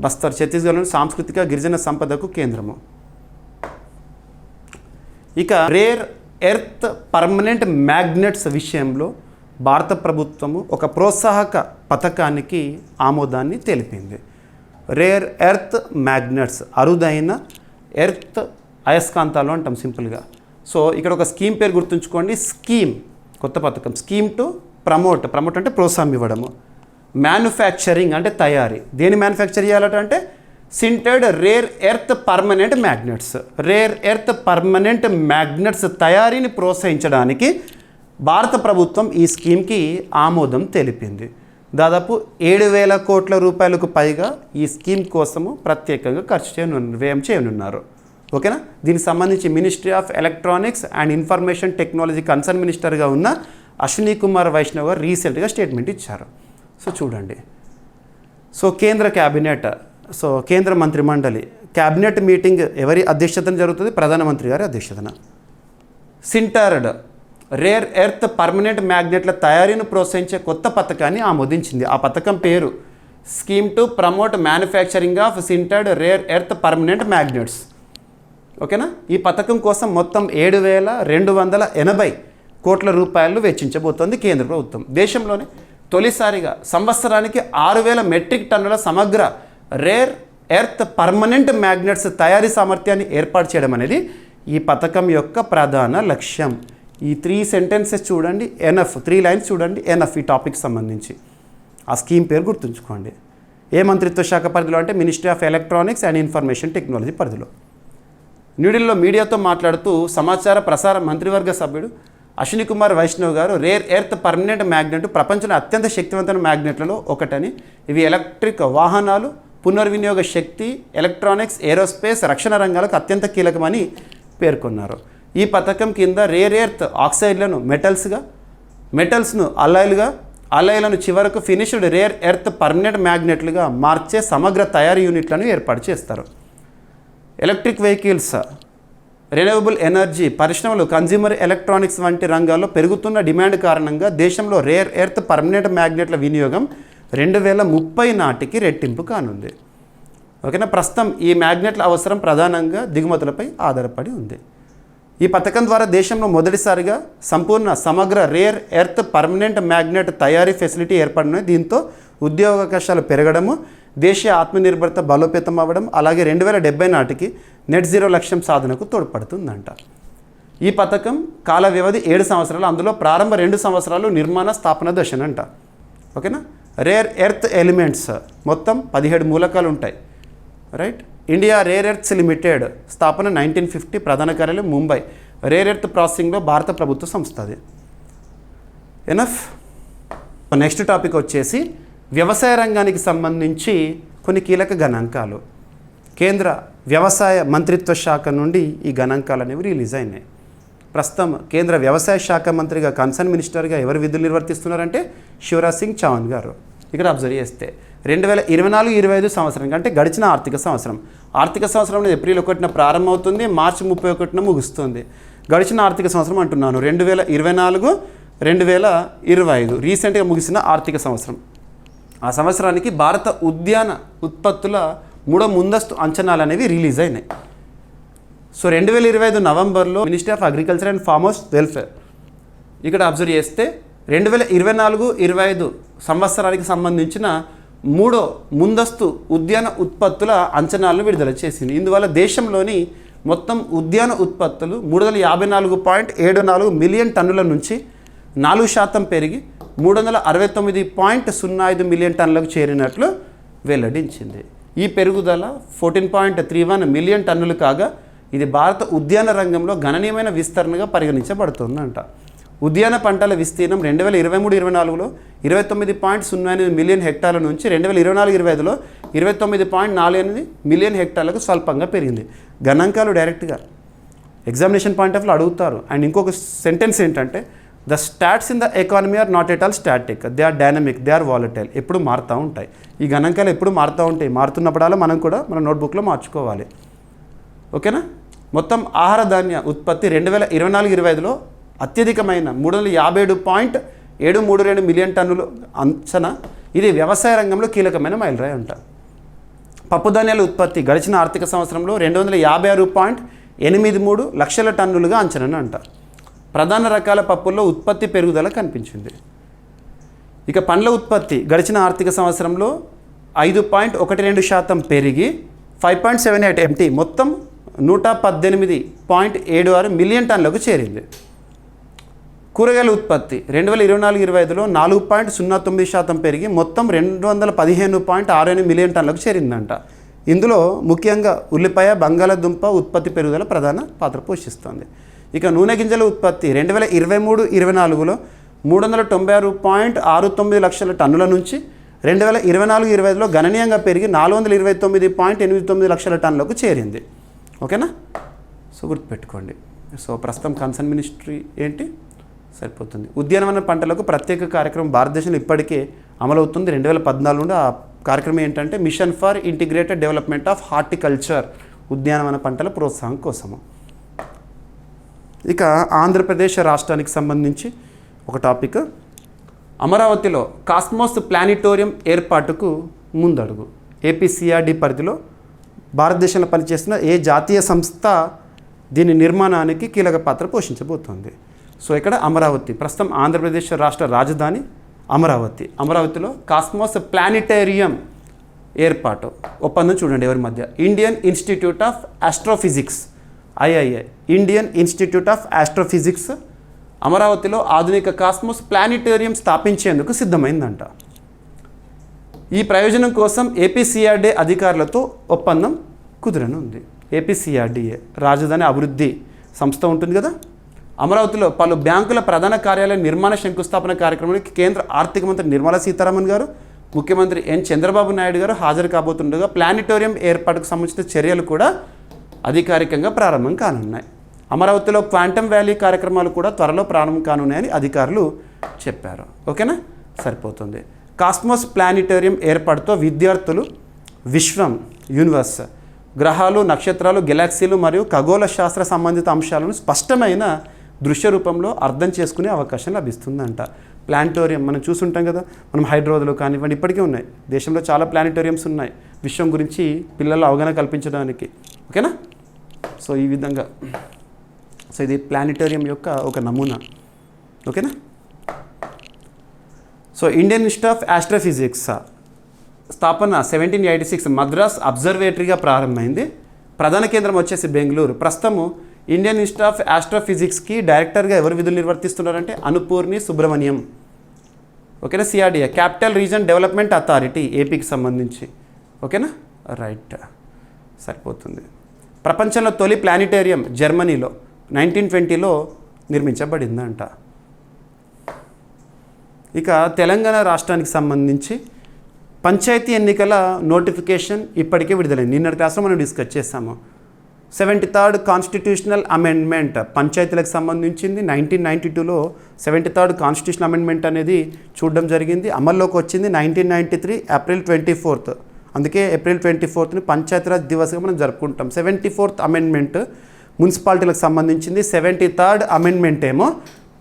బస్తర్ ఛత్తీస్గఢ్లోని సాంస్కృతిక గిరిజన సంపదకు కేంద్రము. ఇక రేర్ ఎర్త్ పర్మనెంట్ మ్యాగ్నెట్స్ విషయంలో భారత ప్రభుత్వము ఒక ప్రోత్సాహక పథకానికి ఆమోదాన్ని తెలిపింది. రేర్ ఎర్త్ మ్యాగ్నెట్స్, అరుదైన ఎర్త్ అయస్కాంతాలు అంటాం సింపుల్గా. సో ఇక్కడ ఒక స్కీమ్ పేరు గుర్తుంచుకోండి. స్కీమ్, కొత్త పథకం. స్కీమ్ టు ప్రమోట్ అంటే ప్రోత్సాహం ఇవ్వడము. మ్యానుఫ్యాక్చరింగ్ అంటే తయారీ. దేని మ్యానుఫ్యాక్చర్ చేయాలంటే sintered rare earth permanent magnets. Rare earth permanent magnets తయారీని ప్రోత్సహించడానికి భారత ప్రభుత్వం ఈ స్కీమ్కి ఆమోదం తెలిపింది. దాదాపు 7,000 కోట్ల రూపాయలకు పైగా ఈ స్కీమ్ కోసము ప్రత్యేకంగా వ్యయం చేయనున్నారు. ఓకేనా. దీనికి సంబంధించి ministry of Electronics and Information technology concern మినిస్టర్గా ఉన్న అశ్విని కుమార్ వైష్ణవ్ గారు రీసెంట్గా స్టేట్మెంట్ ఇచ్చారు. సో చూడండి. సో కేంద్ర మంత్రిమండలి క్యాబినెట్ మీటింగ్ ఎవరి అధ్యక్షతన జరుగుతుంది? ప్రధానమంత్రి గారి అధ్యక్షతన. సింటర్డ్ రేర్ ఎర్త్ పర్మనెంట్ మ్యాగ్నెట్ల తయారీని ప్రోత్సహించే కొత్త పథకాన్ని ఆమోదించింది. ఆ పథకం పేరు scheme to promote manufacturing of sintered rare earth permanent magnets. ఓకేనా. ఈ పథకం కోసం మొత్తం 7,280 కోట్ల రూపాయలు వెచ్చించబోతోంది కేంద్ర ప్రభుత్వం. దేశంలోనే తొలిసారిగా సంవత్సరానికి 6,000 మెట్రిక్ టన్నుల సమగ్ర రేర్ ఎర్త్ పర్మనెంట్ మ్యాగ్నెట్స్ తయారీ సామర్థ్యాన్ని ఏర్పాటు చేయడం అనేది ఈ పథకం యొక్క ప్రధాన లక్ష్యం. ఈ 3 సెంటెన్సెస్ చూడండి, ఎనఫ్. 3 లైన్స్ చూడండి, ఎనఫ్ ఈ టాపిక్ సంబంధించి. ఆ స్కీమ్ పేరు గుర్తుంచుకోండి. ఏ మంత్రిత్వ శాఖ పరిధిలో అంటే ministry of Electronics and Information Technology పరిధిలో. న్యూఢిల్లీలో మీడియాతో మాట్లాడుతూ సమాచార ప్రసార మంత్రివర్గ సభ్యుడు అశ్విని కుమార్ వైష్ణవ్ గారు రేర్ ఎర్త్ పర్మనెంట్ మ్యాగ్నెట్ ప్రపంచంలో అత్యంత శక్తివంతమైన మ్యాగ్నెట్లలో ఒకటని, ఇవి ఎలక్ట్రిక్ వాహనాలు, పునర్వినియోగ శక్తి, ఎలక్ట్రానిక్స్, ఏరోస్పేస్, రక్షణ రంగాలకు అత్యంత కీలకమని పేర్కొన్నారు. ఈ పథకం కింద రేర్ ఎర్త్ ఆక్సైడ్లను మెటల్స్ను అల్లాయిలను చివరకు ఫినిష్డ్ రేర్ ఎర్త్ పర్మనెంట్ మ్యాగ్నెట్లుగా మార్చే సమగ్ర తయారీ యూనిట్లను ఏర్పాటు చేస్తారు. ఎలక్ట్రిక్ వెహికల్స్, రెన్యూవబుల్ ఎనర్జీ, పరిశ్రమలు, కన్జ్యూమర్ ఎలక్ట్రానిక్స్ వంటి రంగాల్లో పెరుగుతున్న డిమాండ్ కారణంగా దేశంలో రేర్ ఎర్త్ పర్మనెంట్ మ్యాగ్నెట్ల వినియోగం 2030 నాటికి రెట్టింపు కానుంది. ఓకేనా. ప్రస్తుతం ఈ మ్యాగ్నెట్ల అవసరం ప్రధానంగా దిగుమతులపై ఆధారపడి ఉంది. ఈ పథకం ద్వారా దేశంలో మొదటిసారిగా సంపూర్ణ సమగ్ర రేర్ ఎర్త్ పర్మనెంట్ మ్యాగ్నెట్ తయారీ ఫెసిలిటీ ఏర్పడినది. దీంతో ఉద్యోగావకాశాలు పెరగడము, దేశీయ ఆత్మనిర్భరత బలోపేతం అవ్వడం, అలాగే 2070 నాటికి నెట్ జీరో లక్ష్యం సాధనకు తోడ్పడుతుందంట. ఈ పథకం కాల వ్యవధి 7 సంవత్సరాలు, అందులో ప్రారంభ 2 సంవత్సరాలు నిర్మాణ స్థాపన దశనంట. ఓకేనా. రేర్ ఎర్త్ ఎలిమెంట్స్ మొత్తం 17 మూలకాలు ఉంటాయి. Right. India rare earths limited స్థాపన 1950, ప్రధాన కార్యాలయం ముంబై. రేర్ ఎర్త్ ప్రాసెసింగ్లో భారత ప్రభుత్వ సంస్థ అది. ఎనఫ్. నెక్స్ట్ టాపిక్ వచ్చేసి వ్యవసాయ రంగానికి సంబంధించి కొన్ని కీలక గణాంకాలు. కేంద్ర వ్యవసాయ మంత్రిత్వ శాఖ నుండి ఈ గణాంకాలు అనేవి రిలీజ్ అయినాయి. ప్రస్తుతం కేంద్ర వ్యవసాయ శాఖ మంత్రిగా కన్సర్న్ మినిస్టర్గా ఎవరు విధులు నిర్వర్తిస్తున్నారంటే శివరాజ్ సింగ్ చౌహాన్ గారు. ఇక్కడ అబ్జర్వ్ చేస్తే 2024-25 సంవత్సరం అంటే గడిచిన ఆర్థిక సంవత్సరం అనేది ఏప్రిల్ 1న ప్రారంభమవుతుంది, మార్చి 31న ముగుస్తుంది. గడిచిన ఆర్థిక సంవత్సరం అంటున్నాను 2024-2025 రీసెంట్గా ముగిసిన ఆర్థిక సంవత్సరం. ఆ సంవత్సరానికి భారత ఉద్యాన ఉత్పత్తుల 3వ ముందస్తు అంచనాలు అనేవి రిలీజ్ అయినాయి. సో 2025 నవంబర్లో ministry of agriculture and farmers welfare ఇక్కడ అబ్జర్వ్ చేస్తే 2024-25 సంవత్సరానికి సంబంధించిన 3వ ముందస్తు ఉద్యాన ఉత్పత్తుల అంచనాలను విడుదల చేసింది. ఇందువల్ల దేశంలోని మొత్తం ఉద్యాన ఉత్పత్తులు 354.74 మిలియన్ టన్నుల నుంచి 4% పెరిగి 369.05 మిలియన్ టన్నులకు చేరినట్లు వెల్లడించింది. ఈ పెరుగుదల 14.31 మిలియన్ టన్నులు కాగా ఇది భారత ఉద్యాన రంగంలో గణనీయమైన విస్తరణగా పరిగణించబడుతుందంట. ఉద్యాన పంటల విస్తీర్ణం 2023-24లో 29.08 మిలియన్ హెక్టార్ల నుంచి 2024-25లో 29.48 మిలియన్ హెక్టార్లకు స్వల్పంగా పెరిగింది. గణాంకాలు డైరెక్ట్గా ఎగ్జామినేషన్ పాయింట్ ఆఫ్ వ్యూ అడుగుతారు. అండ్ ఇంకొక సెంటెన్స్ ఏంటంటే the stats in the economy are not at all static, they are dynamic, they are volatile. ఎప్పుడు మారుతూ ఉంటాయి ఈ గణాంకాలు, ఎప్పుడు మారుతూ ఉంటాయి. మారుతున్నప్పుడల్లా మనం కూడా మన నోట్బుక్లో మార్చుకోవాలి. ఓకేనా. మొత్తం ఆహార ధాన్య ఉత్పత్తి 2024-25లో అత్యధికమైన 357.732 మిలియన్ టన్నులు అంచనా. ఇది వ్యవసాయ రంగంలో కీలకమైన మైలురాయి అంట. పప్పు ధాన్యాల ఉత్పత్తి గడిచిన ఆర్థిక సంవత్సరంలో 256.83 లక్షల టన్నులుగా అంచనా అంట. ప్రధాన రకాల పప్పుల్లో ఉత్పత్తి పెరుగుదల కనిపించింది. ఇక పండ్ల ఉత్పత్తి గడిచిన ఆర్థిక సంవత్సరంలో 5.12% పెరిగి 5.78 MT మొత్తం 118.76 మిలియన్ టన్నులకు చేరింది. కూరగాయల ఉత్పత్తి 2024-25లో 4.09% పెరిగి మొత్తం 215.68 మిలియన్ టన్నులకు చేరిందంట. ఇందులో ముఖ్యంగా ఉల్లిపాయ, బంగాళాదుంప ఉత్పత్తి పెరుగుదల ప్రధాన పాత్ర పోషిస్తుంది. ఇక నూనె గింజల ఉత్పత్తి 2023-24లో 396.69 లక్షల టన్నుల నుంచి 2024-25లో గణనీయంగా పెరిగి 429.89 లక్షల టన్నులకు చేరింది. ఓకేనా. సో గుర్తుపెట్టుకోండి. సో ప్రస్తుతం కన్సర్న్ మినిస్ట్రీ ఏంటి సరిపోతుంది. ఉద్యానవన పంటలకు ప్రత్యేక కార్యక్రమం భారతదేశంలో ఇప్పటికే అమలవుతుంది 2014 నుండి. ఆ కార్యక్రమం ఏంటంటే mission for integrated development of horticulture, ఉద్యానవన పంటల ప్రోత్సాహం కోసము. ఇక ఆంధ్రప్రదేశ్ రాష్ట్రానికి సంబంధించి ఒక టాపిక్, అమరావతిలో కాస్మోస్ ప్లానిటోరియం ఏర్పాటుకు ముందడుగు. ఏపీసీఆర్డీ పరిధిలో భారతదేశంలో పనిచేస్తున్న ఏ జాతీయ సంస్థ దీని నిర్మాణానికి కీలక పాత్ర పోషించబోతోంది. సో ఇక్కడ అమరావతి, ప్రస్తుతం ఆంధ్రప్రదేశ్ రాష్ట్ర రాజధాని అమరావతి. అమరావతిలో కాస్మోస్ ప్లానిటేరియం ఏర్పాటు ఒప్పందం చూడండి ఎవరి మధ్య. Indian institute of astrophysics IIA, Indian institute of astrophysics అమరావతిలో ఆధునిక కాస్మోస్ ప్లానిటేరియం స్థాపించేందుకు సిద్ధమైందంట. ఈ ప్రయోజనం కోసం ఏపీసీఆర్డీ అధికారులతో ఒప్పందం కుదరనుంది. ఏపీసీఆర్డీఏ రాజధాని అభివృద్ధి సంస్థ ఉంటుంది కదా. అమరావతిలో పలు బ్యాంకుల ప్రధాన కార్యాలయ నిర్మాణ శంకుస్థాపన కార్యక్రమానికి కేంద్ర ఆర్థిక మంత్రి నిర్మలా సీతారామన్ గారు, ముఖ్యమంత్రి ఎన్ చంద్రబాబు నాయుడు గారు హాజరు కాబోతుండగా ప్లానిటోరియం ఏర్పాటుకు సంబంధించిన చర్యలు కూడా అధికారికంగా ప్రారంభం కానున్నాయి. అమరావతిలో క్వాంటమ్ వ్యాలీ కార్యక్రమాలు కూడా త్వరలో ప్రారంభం కానున్నాయని అధికారులు చెప్పారు. ఓకేనా, సరిపోతుంది. కాస్మోస్ ప్లానిటోరియం ఏర్పాటుతో విద్యార్థులు విశ్వం, యూనివర్స్, గ్రహాలు, నక్షత్రాలు, గెలాక్సీలు మరియు ఖగోళ శాస్త్ర సంబంధిత అంశాలను స్పష్టమైన దృశ్య రూపంలో అర్థం చేసుకునే అవకాశం లభిస్తుందంట. ప్లానిటోరియం మనం చూసుంటాం కదా, మనం హైదరాబాద్లో కానివ్వండి ఇప్పటికీ ఉన్నాయి. దేశంలో చాలా ప్లానిటోరియంస్ ఉన్నాయి విశ్వం గురించి పిల్లల అవగాహన కల్పించడానికి. ఓకేనా. సో ఈ విధంగా, సో ఇది ప్లానిటోరియం యొక్క ఒక నమూనా. ఓకేనా. So Indian institute of astrophysics స్థాపన 1786 మద్రాస్ అబ్జర్వేటరీగా ప్రారంభమైంది. ప్రధాన కేంద్రం వచ్చేసి బెంగళూరు. ప్రస్తుతము ఇండియన్ ఇన్స్టిట్యూట్ ఆఫ్ ఆస్ట్రోఫిజిక్స్కి డైరెక్టర్గా ఎవరు విధులు నిర్వర్తిస్తున్నారంటే అనుపూర్ణి సుబ్రహ్మణ్యం. ఓకేనా. CRDA capital region development authority ఏపీకి సంబంధించి. ఓకేనా, రైట్, సరిపోతుంది. ప్రపంచంలో తొలి ప్లానిటేరియం జర్మనీలో 1920లో నిర్మించబడిందంట. ఇక తెలంగాణ రాష్ట్రానికి సంబంధించి పంచాయతీ ఎన్నికల నోటిఫికేషన్ ఇప్పటికే విడుదలైంది. నిన్నటి క్లాస్లో మనం డిస్కస్ చేసాము. 73rd కాన్స్టిట్యూషనల్ అమెండ్మెంట్ పంచాయతీలకు సంబంధించింది. 1992లో 73rd కాన్స్టిట్యూషనల్ అమెండ్మెంట్ అనేది చూడడం జరిగింది. అమల్లోకి వచ్చింది 1993 ఏప్రిల్ 24th. అందుకే ఏప్రిల్ 24th పంచాయతీరాజ్ దివస్గా మనం జరుపుకుంటాం. 74th అమెండ్మెంట్ మున్సిపాలిటీలకు సంబంధించింది. 73rd అమెండ్మెంట్ ఏమో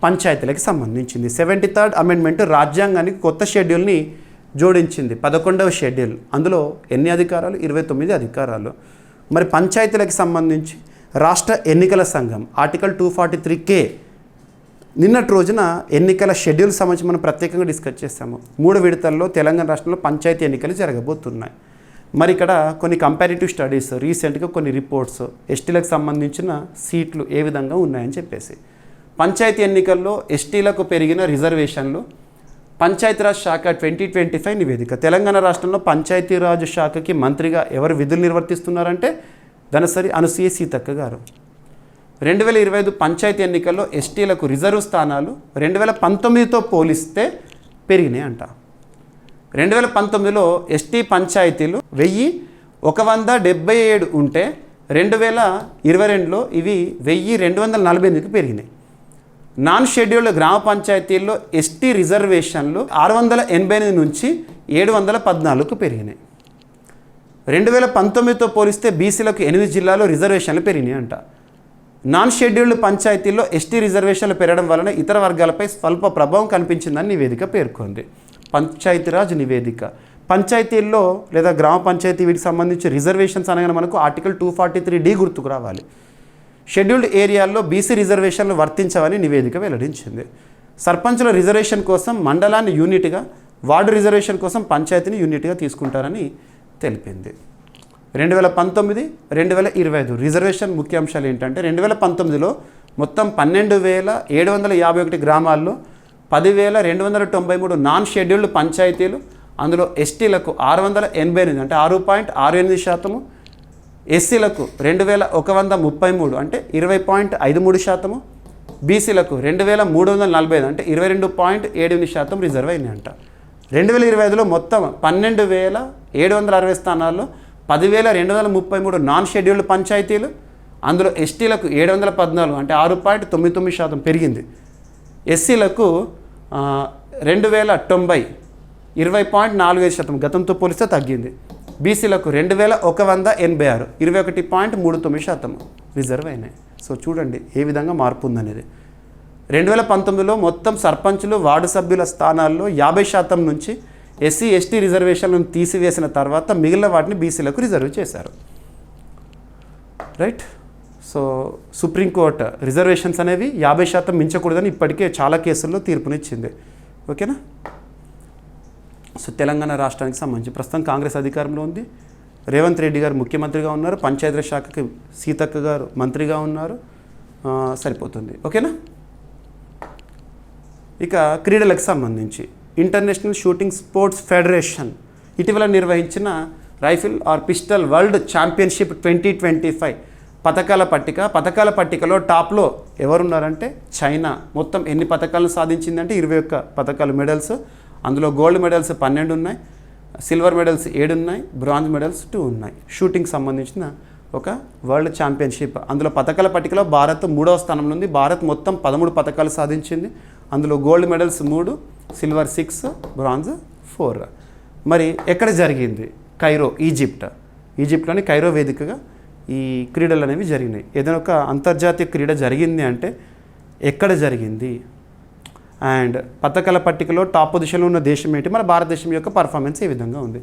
పంచాయతీలకు సంబంధించింది. 73rd అమెండ్మెంట్ రాజ్యాంగానికి కొత్త షెడ్యూల్ని జోడించింది, 11వ షెడ్యూల్. అందులో ఎన్ని అధికారాలు? 29 అధికారాలు. మరి పంచాయతీలకు సంబంధించి రాష్ట్ర ఎన్నికల సంఘం ఆర్టికల్ 243K నిన్నటి రోజున ఎన్నికల షెడ్యూల్ సంబంధించి మనం ప్రత్యేకంగా డిస్కస్ చేస్తాము. 3 విడతల్లో తెలంగాణ రాష్ట్రంలో పంచాయతీ ఎన్నికలు జరగబోతున్నాయి. మరి ఇక్కడ కొన్ని కంపారిటివ్ స్టడీస్, రీసెంట్గా కొన్ని రిపోర్ట్స్ ఎస్టీలకు సంబంధించిన సీట్లు ఏ విధంగా ఉన్నాయని చెప్పేసి. పంచాయతీ ఎన్నికల్లో ఎస్టీలకు పెరిగిన రిజర్వేషన్లు, పంచాయతీరాజ్ శాఖ 2025 నివేదిక. తెలంగాణ రాష్ట్రంలో పంచాయతీరాజ్ శాఖకి మంత్రిగా ఎవరు విధులు నిర్వర్తిస్తున్నారంటే ధనసరి అనసూయ సీతక్క గారు. 2025 పంచాయతీ ఎన్నికల్లో ఎస్టీలకు రిజర్వ్ స్థానాలు 2019తో పోలిస్తే పెరిగినాయి అంట. 2019లో ఎస్టీ పంచాయతీలు 1177 ఉంటే 2022లో ఇవి 1248కి పెరిగినాయి. నాన్ షెడ్యూల్డ్ గ్రామ పంచాయతీల్లో ఎస్టీ రిజర్వేషన్లు 688 నుంచి 714కు పెరిగినాయి. 2019తో పోలిస్తే బీసీలకు 8 జిల్లాల్లో రిజర్వేషన్లు పెరిగినాయి అంట. నాన్ షెడ్యూల్డ్ పంచాయతీల్లో ఎస్టీ రిజర్వేషన్లు పెరగడం వలన ఇతర వర్గాలపై స్వల్ప ప్రభావం కనిపించిందని నివేదిక పేర్కొంది. పంచాయతీరాజ్ నివేదిక. పంచాయతీల్లో లేదా గ్రామ పంచాయతీ వీటికి సంబంధించి రిజర్వేషన్స్ అనగానే మనకు ఆర్టికల్ 243D గుర్తుకు రావాలి. షెడ్యూల్డ్ ఏరియాల్లో బీసీ రిజర్వేషన్లు వర్తించవని నివేదిక వెల్లడించింది. సర్పంచుల రిజర్వేషన్ కోసం మండలాన్ని యూనిట్గా, వార్డు రిజర్వేషన్ కోసం పంచాయతీని యూనిట్గా తీసుకుంటారని తెలిపింది. 2019, 2025 రిజర్వేషన్ ముఖ్యాంశాలు ఏంటంటే 2019లో మొత్తం 12,751 గ్రామాల్లో 10,293 నాన్ షెడ్యూల్డ్ పంచాయతీలు, అందులో ఎస్టీలకు 688 అంటే 6.68%, ఎస్సీలకు 2,133 అంటే 20.53%, బీసీలకు 2,345 అంటే 22.78% రిజర్వ్ అయినాయి అంట. 2025లో మొత్తం 12,760 స్థానాల్లో 10,233 నాన్ షెడ్యూల్డ్ పంచాయతీలు, అందులో ఎస్టీలకు 714 అంటే 6.99% పెరిగింది. ఎస్సీలకు 2,090 20.45% గతంతో పోలిస్తే తగ్గింది. బీసీలకు 2,186 21.39% రిజర్వ్ అయినాయి. సో చూడండి ఏ విధంగా మార్పు ఉందనేది. 2019లో మొత్తం సర్పంచులు, వార్డు సభ్యుల స్థానాల్లో 50% నుంచి ఎస్సీ ఎస్టీ రిజర్వేషన్లను తీసివేసిన తర్వాత మిగిలిన వాటిని బీసీలకు రిజర్వ్ చేశారు. రైట్. సో సుప్రీంకోర్టు రిజర్వేషన్స్ అనేవి 50% మించకూడదని ఇప్పటికే చాలా కేసుల్లో తీర్పునిచ్చింది. ఓకేనా. సో తెలంగాణ రాష్ట్రానికి సంబంధించి ప్రస్తుతం కాంగ్రెస్ అధికారంలో ఉంది. రేవంత్ రెడ్డి గారు ముఖ్యమంత్రిగా ఉన్నారు. పంచాయతీరాజ్ శాఖకి సీతక్క గారు మంత్రిగా ఉన్నారు. సరిపోతుంది. ఓకేనా. ఇక క్రీడలకు సంబంధించి ఇంటర్నేషనల్ షూటింగ్ స్పోర్ట్స్ ఫెడరేషన్ ఇటీవల నిర్వహించిన rifle or pistol world championship 2025 పథకాల పట్టికలో టాప్లో ఎవరున్నారంటే చైనా. మొత్తం ఎన్ని పథకాలను సాధించిందంటే 21 పథకాలు, మెడల్స్. అందులో గోల్డ్ మెడల్స్ 12 ఉన్నాయి, సిల్వర్ మెడల్స్ 7 ఉన్నాయి, బ్రాంజ్ మెడల్స్ 2 ఉన్నాయి. షూటింగ్ సంబంధించిన ఒక వరల్డ్ ఛాంపియన్షిప్. అందులో పథకాల పట్టికలో భారత్ 3వ స్థానంలో ఉంది. భారత్ మొత్తం 13 పథకాలు సాధించింది. అందులో గోల్డ్ మెడల్స్ 3, సిల్వర్ 6, బ్రాంజ్ 4. మరి ఎక్కడ జరిగింది? కైరో, ఈజిప్ట్లోని కైరో వేదికగా ఈ క్రీడలు అనేవి జరిగినాయి. ఏదైనా ఒక అంతర్జాతీయ క్రీడ జరిగింది అంటే ఎక్కడ జరిగింది, అండ్ పథకాల పట్టికలో టాప్ పొజిషన్లో ఉన్న దేశం ఏంటి, మన భారతదేశం యొక్క పర్ఫార్మెన్స్ ఏ విధంగా ఉంది.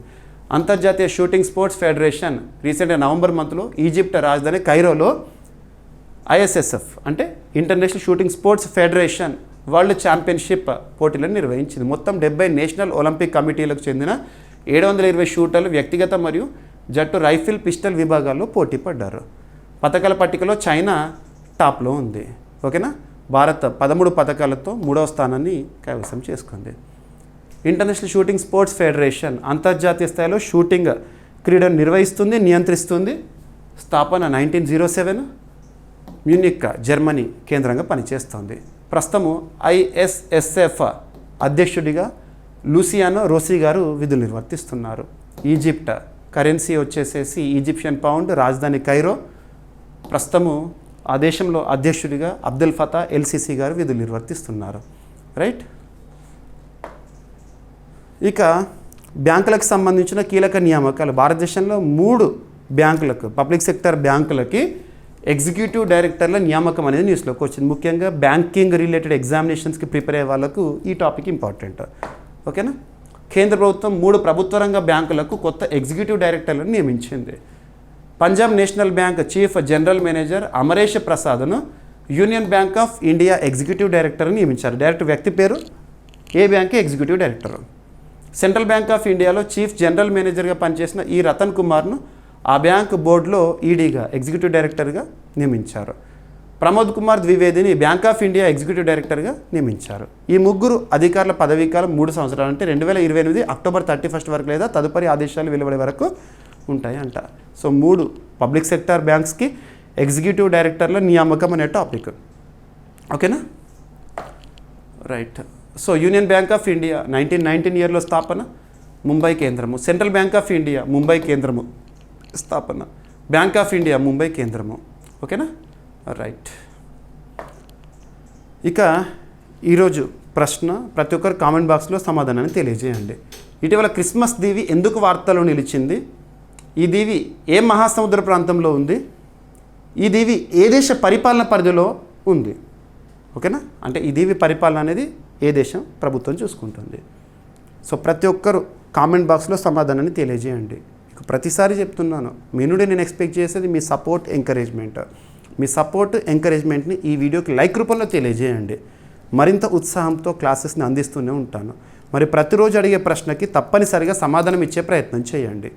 అంతర్జాతీయ షూటింగ్ స్పోర్ట్స్ ఫెడరేషన్ రీసెంట్గా నవంబర్ మంత్లో ఈజిప్ట్ రాజధాని కైరోలో ISSF అంటే international shooting sports federation world championship పోటీలను నిర్వహించింది. మొత్తం 70 నేషనల్ ఒలింపిక్ కమిటీలకు చెందిన 720 షూటర్లు వ్యక్తిగత మరియు జట్టు రైఫిల్ పిస్టల్ విభాగాల్లో పోటీ పడ్డారు. పథకాల పట్టికలో చైనా టాప్లో ఉంది. ఓకేనా. భారత్ 13 పథకాలతో 3వ స్థానాన్ని కైవసం చేసుకుంది. ఇంటర్నేషనల్ షూటింగ్ స్పోర్ట్స్ ఫెడరేషన్ అంతర్జాతీయ స్థాయిలో షూటింగ్ క్రీడను నిర్వహిస్తుంది, నియంత్రిస్తుంది. స్థాపన 1907, మ్యూనిక్ జర్మనీ కేంద్రంగా పనిచేస్తోంది. ప్రస్తుతము ISSF అధ్యక్షుడిగా లూసియానో రోసి గారు విధులు నిర్వర్తిస్తున్నారు. ఈజిప్ట్ కరెన్సీ వచ్చేసేసి ఈజిప్షియన్ పౌండ్, రాజధాని కైరో. ప్రస్తుతము ఆ దేశంలో అధ్యక్షుడిగా అబ్దుల్ ఫతా LCC గారు విధులు నిర్వర్తిస్తున్నారు. రైట్. ఇక బ్యాంకులకు సంబంధించిన కీలక నియామకాలు. భారతదేశంలో 3 బ్యాంకులకు, పబ్లిక్ సెక్టర్ బ్యాంకులకి ఎగ్జిక్యూటివ్ డైరెక్టర్ల నియామకం అనేది న్యూస్లోకి వచ్చింది. ముఖ్యంగా బ్యాంకింగ్ రిలేటెడ్ ఎగ్జామినేషన్స్కి ప్రిపేర్ అయ్యే వాళ్ళకు ఈ టాపిక్ ఇంపార్టెంట్. ఓకేనా. కేంద్ర ప్రభుత్వం 3 ప్రభుత్వ రంగ బ్యాంకులకు కొత్త ఎగ్జిక్యూటివ్ డైరెక్టర్లను నియమించింది. Punjab National Bank chief general manager Amaresh ప్రసాద్ను Union Bank of India executive డైరెక్టర్ని నియమించారు. డైరెక్టర్ వ్యక్తి పేరు, ఏ bank executive director. Central Bank of ఇండియాలో చీఫ్ జనరల్ మేనేజర్గా పనిచేసిన ఈ రతన్ కుమార్ను ఆ బ్యాంక్ బోర్డులో ఈడీగా ఎగ్జిక్యూటివ్ డైరెక్టర్గా నియమించారు. ప్రమోద్ కుమార్ ద్వివేదిని బ్యాంక్ ఆఫ్ ఇండియా ఎగ్జిక్యూటివ్ డైరెక్టర్గా నియమించారు. ఈ ముగ్గురు అధికారుల పదవీకాలం 3 సంవత్సరాలు, అంటే 2028 అక్టోబర్ 31 వరకు లేదా తదుపరి ఆదేశాలు వెలువడే వరకు ఉంటాయి అంట. సో 3 పబ్లిక్ సెక్టార్ బ్యాంక్స్కి ఎగ్జిక్యూటివ్ డైరెక్టర్ల నియామకం అనే టాపిక్. ఓకేనా. Right. So union Bank of India 1919 ఇయర్లో స్థాపన, ముంబై కేంద్రము. Central Bank of India Mumbai కేంద్రము స్థాపన, బ్యాంక్ ఆఫ్ ఇండియా ముంబై కేంద్రము. ఓకేనా. రైట్. ఇక ఈరోజు ప్రశ్న ప్రతి ఒక్కరు కామెంట్ బాక్స్లో సమాధానాన్ని తెలియజేయండి. ఇటీవల క్రిస్మస్ దీవి ఎందుకు వార్తల్లో నిలిచింది? ఈ దీవి ఏ మహాసముద్ర ప్రాంతంలో ఉంది? ఈ దీవి ఏ దేశ పరిపాలన పరిధిలో ఉంది? ఓకేనా. అంటే ఈ దీవి పరిపాలన అనేది ఏ దేశం ప్రభుత్వం చూసుకుంటుంది? సో ప్రతి ఒక్కరు కామెంట్ బాక్స్లో సమాధానాన్ని తెలియజేయండి. ప్రతిసారి చెప్తున్నాను, మీ నుండి నేను ఎక్స్పెక్ట్ చేసేది మీ సపోర్ట్, ఎంకరేజ్మెంట్. మీ సపోర్ట్, ఎంకరేజ్మెంట్ని ఈ వీడియోకి లైక్ రూపంలో తెలియజేయండి. మరింత ఉత్సాహంతో క్లాసెస్ని అందిస్తూనే ఉంటాను. మరి ప్రతిరోజు అడిగే ప్రశ్నకి తప్పనిసరిగా సమాధానం ఇచ్చే ప్రయత్నం చేయండి.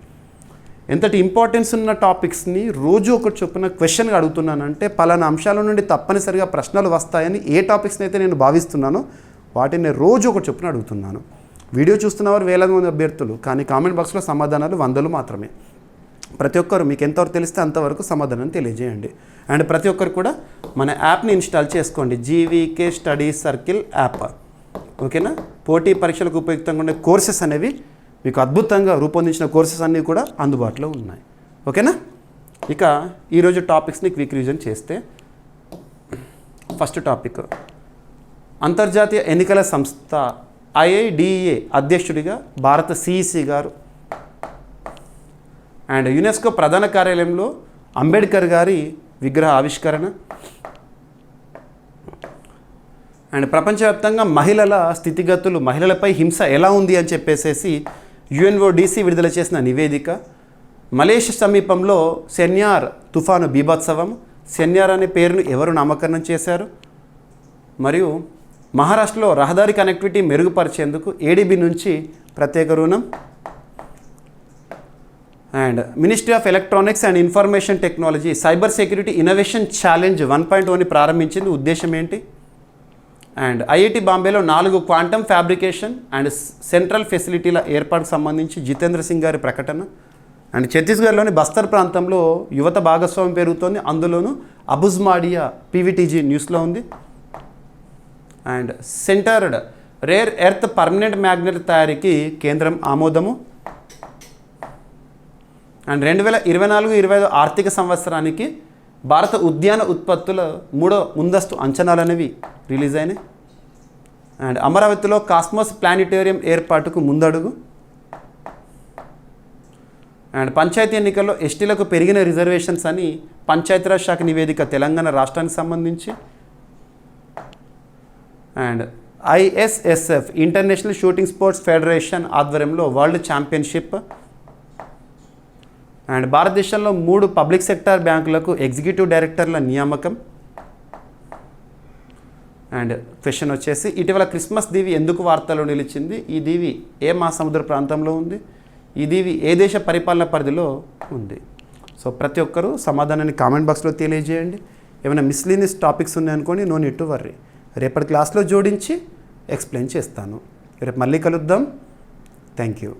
ఎంతటి ఇంపార్టెన్స్ ఉన్న టాపిక్స్ని రోజు ఒకటి చొప్పున క్వశ్చన్గా అడుగుతున్నానంటే పలానా అంశాల నుండి తప్పనిసరిగా ప్రశ్నలు వస్తాయని ఏ టాపిక్స్ని అయితే నేను భావిస్తున్నానో వాటిని రోజు ఒకటి చొప్పున అడుగుతున్నాను. వీడియో చూస్తున్నవారు వేలాది మంది అభ్యర్థులు, కానీ కామెంట్ బాక్స్లో సమాధానాలు 100 మాత్రమే. ప్రతి ఒక్కరు మీకు ఎంతవరకు తెలిస్తే అంతవరకు సమాధానం తెలియజేయండి. అండ్ ప్రతి ఒక్కరు కూడా మన యాప్ని ఇన్స్టాల్ చేసుకోండి, GVK స్టడీ సర్కిల్ యాప్. ఓకేనా. పోటీ పరీక్షలకు ఉపయుక్తంగా ఉండే కోర్సెస్ అనేవి మీకు అద్భుతంగా రూపొందించిన కోర్సెస్ అన్నీ కూడా అందుబాటులో ఉన్నాయి. ఓకేనా. ఇక ఈరోజు టాపిక్స్ని క్విక్ రివిజన్ చేస్తే, ఫస్ట్ టాపిక్ అంతర్జాతీయ ఎన్నికల సంస్థ IIDA అధ్యక్షుడిగా భారత CEC గారు. అండ్ యునెస్కో ప్రధాన కార్యాలయంలో అంబేద్కర్ గారి విగ్రహ ఆవిష్కరణ. అండ్ ప్రపంచవ్యాప్తంగా మహిళల స్థితిగతులు, మహిళలపై హింస ఎలా ఉంది అని చెప్పేసి UNODC విడుదల చేసిన నివేదిక. మలేషియా సమీపంలో సెన్యార్ తుఫాను బీభత్సవం. సెన్యార్ అనే పేరును ఎవరు నామకరణం చేశారు? మరియు మహారాష్ట్రలో రహదారి కనెక్టివిటీ మెరుగుపరిచేందుకు ADB నుంచి ప్రత్యేక రుణం. And Ministry of Electronics and Information Technology cyber security innovation challenge 1.0ని ప్రారంభించింది. ఉద్దేశం ఏంటి? అండ్ IIT బాంబేలో 4 క్వాంటమ్ ఫ్యాబ్రికేషన్ అండ్ సెంట్రల్ ఫెసిలిటీల ఏర్పాటుకు సంబంధించి జితేంద్ర సింగ్ గారి ప్రకటన. అండ్ ఛత్తీస్గఢ్లోని బస్తర్ ప్రాంతంలో యువత భాగస్వామ్యం పెరుగుతోంది, అందులోనూ అబుజ్మాడియా PVTG న్యూస్లో ఉంది. And centred rare earth permanent magnet తయారీకి కేంద్రం ఆమోదము. అండ్ 2024-25 ఆర్థిక సంవత్సరానికి భారత ఉద్యాన ఉత్పత్తుల 3వ ముందస్తు అంచనాలు అనేవి రిలీజ్ అయినాయి. అండ్ అమరావతిలో కాస్మోస్ ప్లానిటోరియం ఏర్పాటుకు ముందడుగు. అండ్ పంచాయతీ ఎన్నికల్లో ఎస్టీలకు పెరిగిన రిజర్వేషన్స్ అని పంచాయతీరాజ్ శాఖ నివేదిక తెలంగాణ రాష్ట్రానికి సంబంధించి. And ISSF international shooting sports federation ఆధ్వర్యంలో వరల్డ్ ఛాంపియన్షిప్. అండ్ భారతదేశంలో 3 పబ్లిక్ సెక్టార్ బ్యాంకులకు ఎగ్జిక్యూటివ్ డైరెక్టర్ల నియామకం. అండ్ క్వశ్చన్ వచ్చేసి, ఇటీవల క్రిస్మస్ దీవి ఎందుకు వార్తల్లో నిలిచింది? ఈ దీవి ఏ మహాసముద్ర ప్రాంతంలో ఉంది? ఇది ఏ దేశ పరిపాలన పరిధిలో ఉంది? సో ప్రతి ఒక్కరూ సమాధానాన్ని కామెంట్ బాక్స్లో తెలియజేయండి. ఏమైనా మిస్లీనియస్ టాపిక్స్ ఉన్నాయనుకోండి, నో నీడ్ టు వర్రీ, రేపటి క్లాస్లో జోడించి ఎక్స్ప్లెయిన్ చేస్తాను. రేపు మళ్ళీ కలుద్దాం. Thank you.